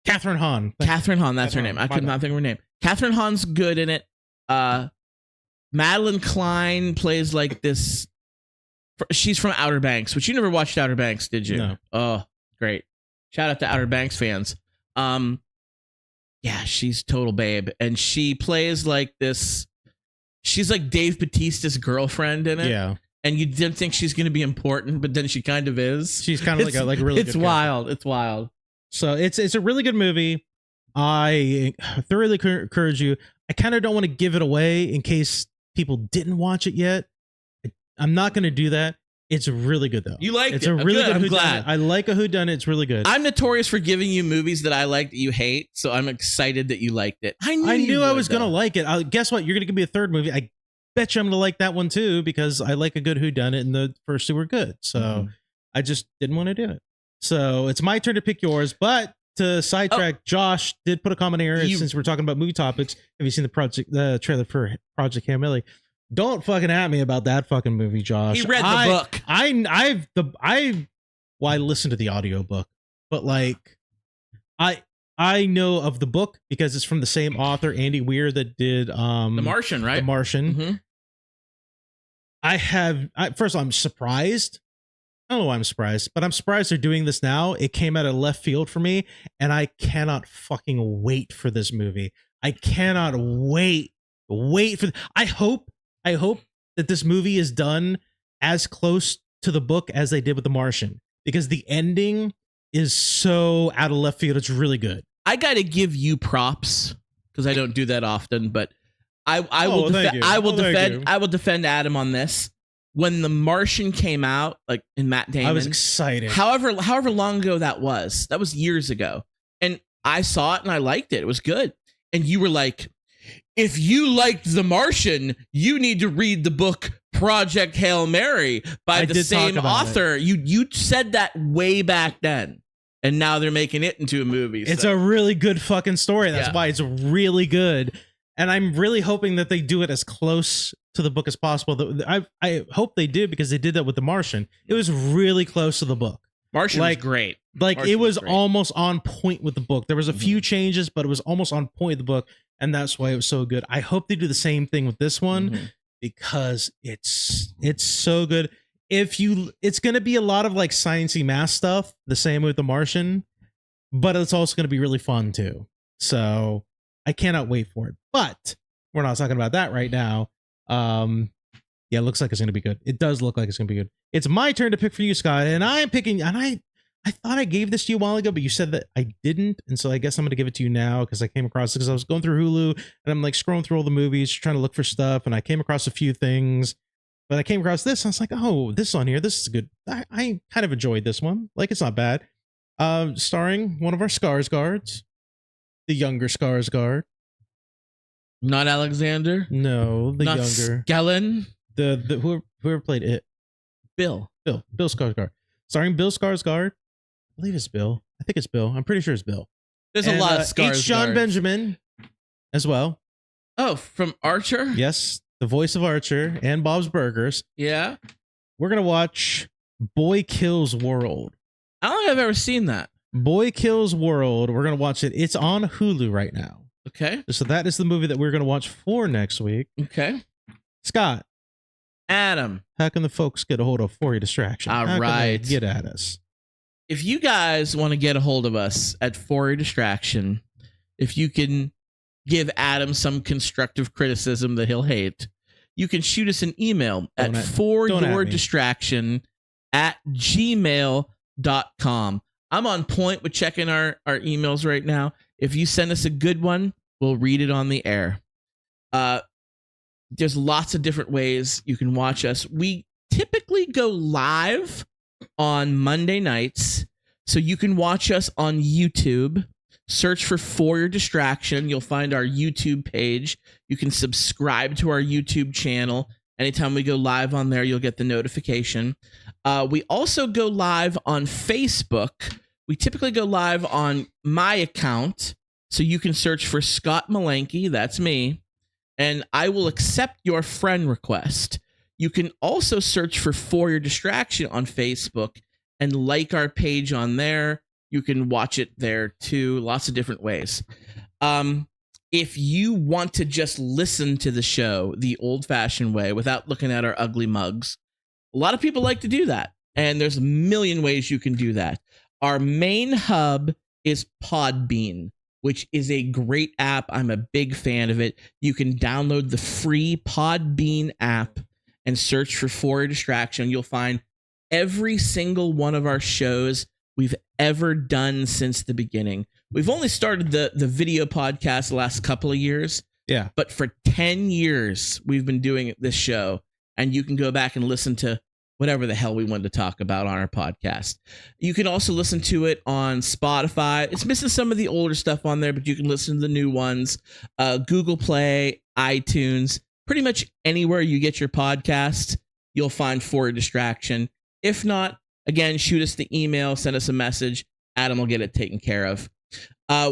Catherine Hahn. Catherine Hahn, that's her name. I could not think of her name. Catherine Hahn's good in it. Madeline Klein plays like this. She's from Outer Banks, which you never watched Outer Banks, did you? No. Oh, great! Shout out to Outer Banks fans. Yeah, she's total babe, and she plays like this. She's like Dave Bautista's girlfriend in it. Yeah, and you didn't think she's going to be important, but then she kind of is. She's kind of like a really. It's wild. It's wild. So it's a really good movie. I thoroughly encourage you. I kind of don't want to give it away in case people didn't watch it yet. I'm not going to do that. It's really good though. You liked it's it. a really good. I'm glad. I like a whodunit. It's really good. I'm notorious for giving you movies that I like that you hate, so I'm excited that you liked it. I knew I was going to like it. Guess what? You're going to give me a third movie. I bet you I'm going to like that one too because I like a good whodunit, and the first two were good. So I just didn't want to do it. So it's my turn to pick yours, but to sidetrack, Josh did put a comment here since we're talking about movie topics. Have you seen the trailer for Project Hail Mary? Don't fucking at me about that fucking movie, Josh. He read the book. I listened to the audiobook, but like I know of the book because it's from the same author, Andy Weir, that did The Martian, right? The Martian. Mm-hmm. First of all, I'm surprised. I don't know why I'm surprised, but I'm surprised they're doing this now. It came out of left field for me, and I cannot fucking wait for this movie. I cannot wait for. I hope that this movie is done as close to the book as they did with The Martian, because the ending is so out of left field. It's really good. I got to give you props because I don't do that often, but I will defend Adam on this. When The Martian came out, like in Matt Damon, I was excited. However long ago that was years ago. And I saw it and I liked it. It was good. And you were like, if you liked The Martian, you need to read the book Project Hail Mary by the same author. You said that way back then. And now they're making it into a movie. It's a really good fucking story. That's why it's really good. And I'm really hoping that they do it as close to the book as possible. I hope they do, because they did that with The Martian. It was really close to the book. Martian was great. It was almost on point with the book. There was a few changes, but it was almost on point with the book, and that's why it was so good. I hope they do the same thing with this one because it's so good. It's going to be a lot of like sciencey math stuff, the same with The Martian, but it's also going to be really fun too. So I cannot wait for it. But we're not talking about that right now. It looks like it's going to be good. It does look like it's going to be good. It's my turn to pick for you, Scott, and I'm picking. And I thought I gave this to you a while ago, but you said that I didn't, and so I guess I'm going to give it to you now because I came across it because I was going through Hulu and I'm like scrolling through all the movies, trying to look for stuff, and I came across a few things. But I came across this, and I was like, oh, this is on here. This is good. I kind of enjoyed this one. Like, it's not bad. Starring one of our Skarsgårds, the younger Skarsgård. Not Alexander. No, the not younger. Skellen. The whoever played it. Bill Skarsgård. Starring Bill Skarsgård. I believe it's Bill. I think it's Bill. I'm pretty sure it's Bill. There's a lot of Skarsgård. H. John Benjamin as well. Oh, from Archer? Yes, the voice of Archer and Bob's Burgers. Yeah. We're going to watch Boy Kills World. I don't think I've ever seen that. Boy Kills World. We're going to watch it. It's on Hulu right now. Okay. So that is the movie that we're going to watch for next week. Okay. Scott. Adam. How can the folks get a hold of For Your Distraction? All How right. can they get at us? If you guys want to get a hold of us at For Your Distraction, if you can give Adam some constructive criticism that he'll hate, you can shoot us an email at foryourdistraction@gmail.com. I'm on point with checking our emails right now. If you send us a good one, we'll read it on the air. There's lots of different ways you can watch us. We typically go live on Monday nights, so you can watch us on YouTube. Search for Your Distraction. You'll find our YouTube page. You can subscribe to our YouTube channel. Anytime we go live on there, you'll get the notification. We also go live on Facebook. We typically go live on my account, so you can search for Scott Malenke, that's me, and I will accept your friend request. You can also search for Your Distraction on Facebook and like our page on there. You can watch it there too, lots of different ways. If you want to just listen to the show the old-fashioned way without looking at our ugly mugs, a lot of people like to do that, and there's a million ways you can do that. Our main hub is Podbean, which is a great app. I'm a big fan of it. You can download the free Podbean app, and search for Your Distraction. You'll find every single one of our shows we've ever done since the beginning. We've only started the video podcast the last couple of years. Yeah. But for 10 years, we've been doing this show, and you can go back and listen to whatever the hell we wanted to talk about on our podcast. You can also listen to it on Spotify. It's missing some of the older stuff on there, but you can listen to the new ones. Google Play, iTunes, pretty much anywhere you get your podcast, you'll find For Your Distraction. If not, again, shoot us the email, send us a message. Adam will get it taken care of.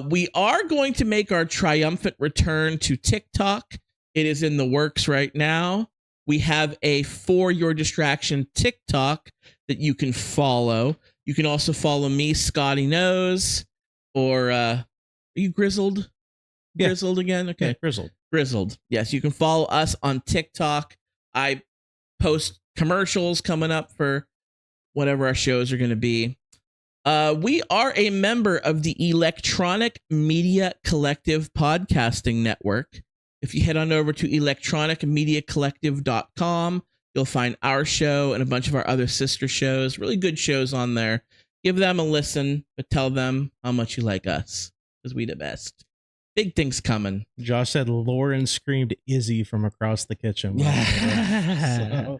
We are going to make our triumphant return to TikTok. It is in the works right now. We have a For Your Distraction TikTok that you can follow. You can also follow me, Scotty Knows, or are you Grizzled? Yeah. Grizzled again? Okay. Yeah, Grizzled. Grizzled. Yes, you can follow us on TikTok. I post commercials coming up for whatever our shows are going to be. We are a member of the Electronic Media Collective Podcasting Network. If you head on over to electronicmediacollective.com, you'll find our show and a bunch of our other sister shows. Really good shows on there. Give them a listen, but tell them how much you like us, because we the best. Big things coming. Josh said Lauren screamed Izzy from across the kitchen. Yeah.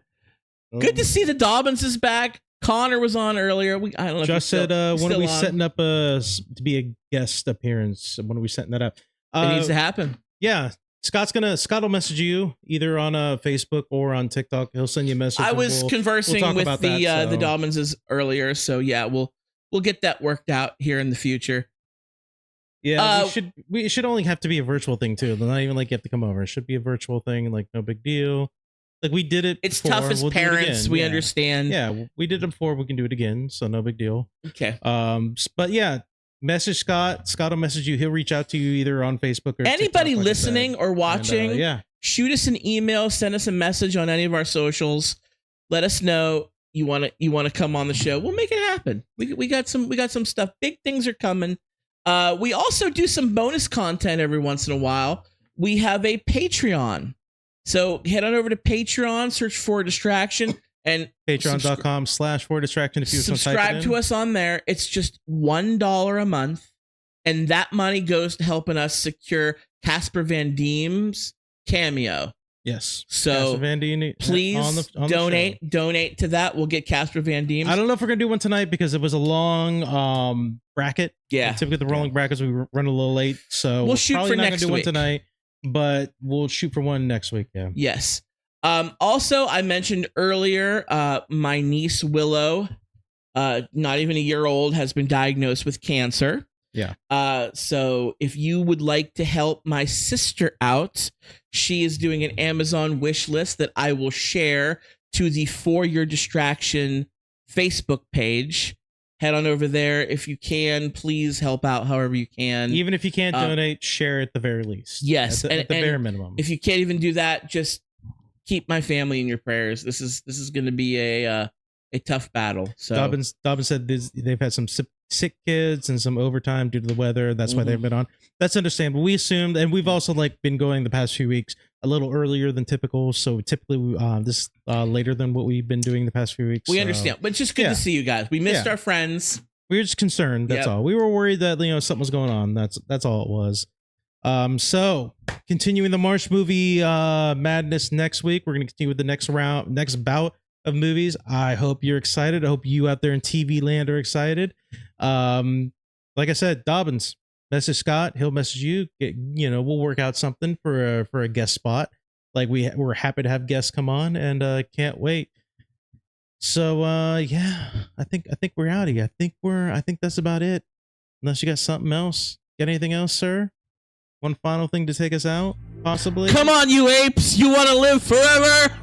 Good to see the Dobbins is back. Connor was on earlier. I don't know. Josh said, when are we setting up to be a guest appearance? When are we setting that up? It needs to happen. Yeah. Scott will message you either on Facebook or on TikTok. He'll send you a message. I was conversing with the Dobbinses earlier, so yeah, we'll get that worked out here in the future. Yeah, we should only have to be a virtual thing too. Not even like you have to come over. It should be a virtual thing, like no big deal. Like we did it. It's before. tough as parents. We understand. Yeah, we did it before. We can do it again, so no big deal. Okay. But yeah. Message Scott. Scott will message you. He'll reach out to you either on Facebook or anybody TikTok, listening or watching. And, shoot us an email, send us a message on any of our socials. Let us know you want to come on the show. We'll make it happen. We got some stuff. Big things are coming. We also do some bonus content every once in a while. We have a Patreon, so head on over to Patreon, search For Distraction. And patreon.com/4distraction if you subscribe to us on there. It's just $1 a month, and that money goes to helping us secure Casper Van Diemen's cameo. Yes. So Van Dien, please donate to that. We'll get Casper Van Diemen's. I don't know if we're gonna do one tonight because it was a long bracket. Yeah. And typically the rolling brackets we run a little late, so we'll shoot for next week. One tonight, but we'll shoot for one next week. Yeah. Yes. Also, I mentioned earlier, my niece Willow, not even a year old, has been diagnosed with cancer. Yeah. So if you would like to help my sister out, she is doing an Amazon wish list that I will share to the For Your Distraction Facebook page. Head on over there. If you can, please help out however you can. Even if you can't donate, share at the very least. Yes. At the bare minimum. If you can't even do that, just keep my family in your prayers. This is going to be a tough battle. So Dobbins said they've had some sick kids and some overtime due to the weather. That's why they've been on. That's understandable. We assumed, and we've also been going the past few weeks a little earlier than typical. So typically this later than what we've been doing the past few weeks. We understand, but it's just good to see you guys. We missed our friends. We were just concerned. That's all. We were worried that something was going on. That's all it was. So continuing the March movie madness next week, we're going to continue with the next bout of movies. I hope you're excited. I hope you out there in TV land are excited. Like I said, Dobbins, message Scott. He'll message you. We'll work out something for a guest spot. We're happy to have guests come on, and can't wait. So yeah, I think we're out of here. I think that's about it. Unless you got something else. Got anything else, sir? One final thing to take us out, possibly? Come on, you apes! You want to live forever?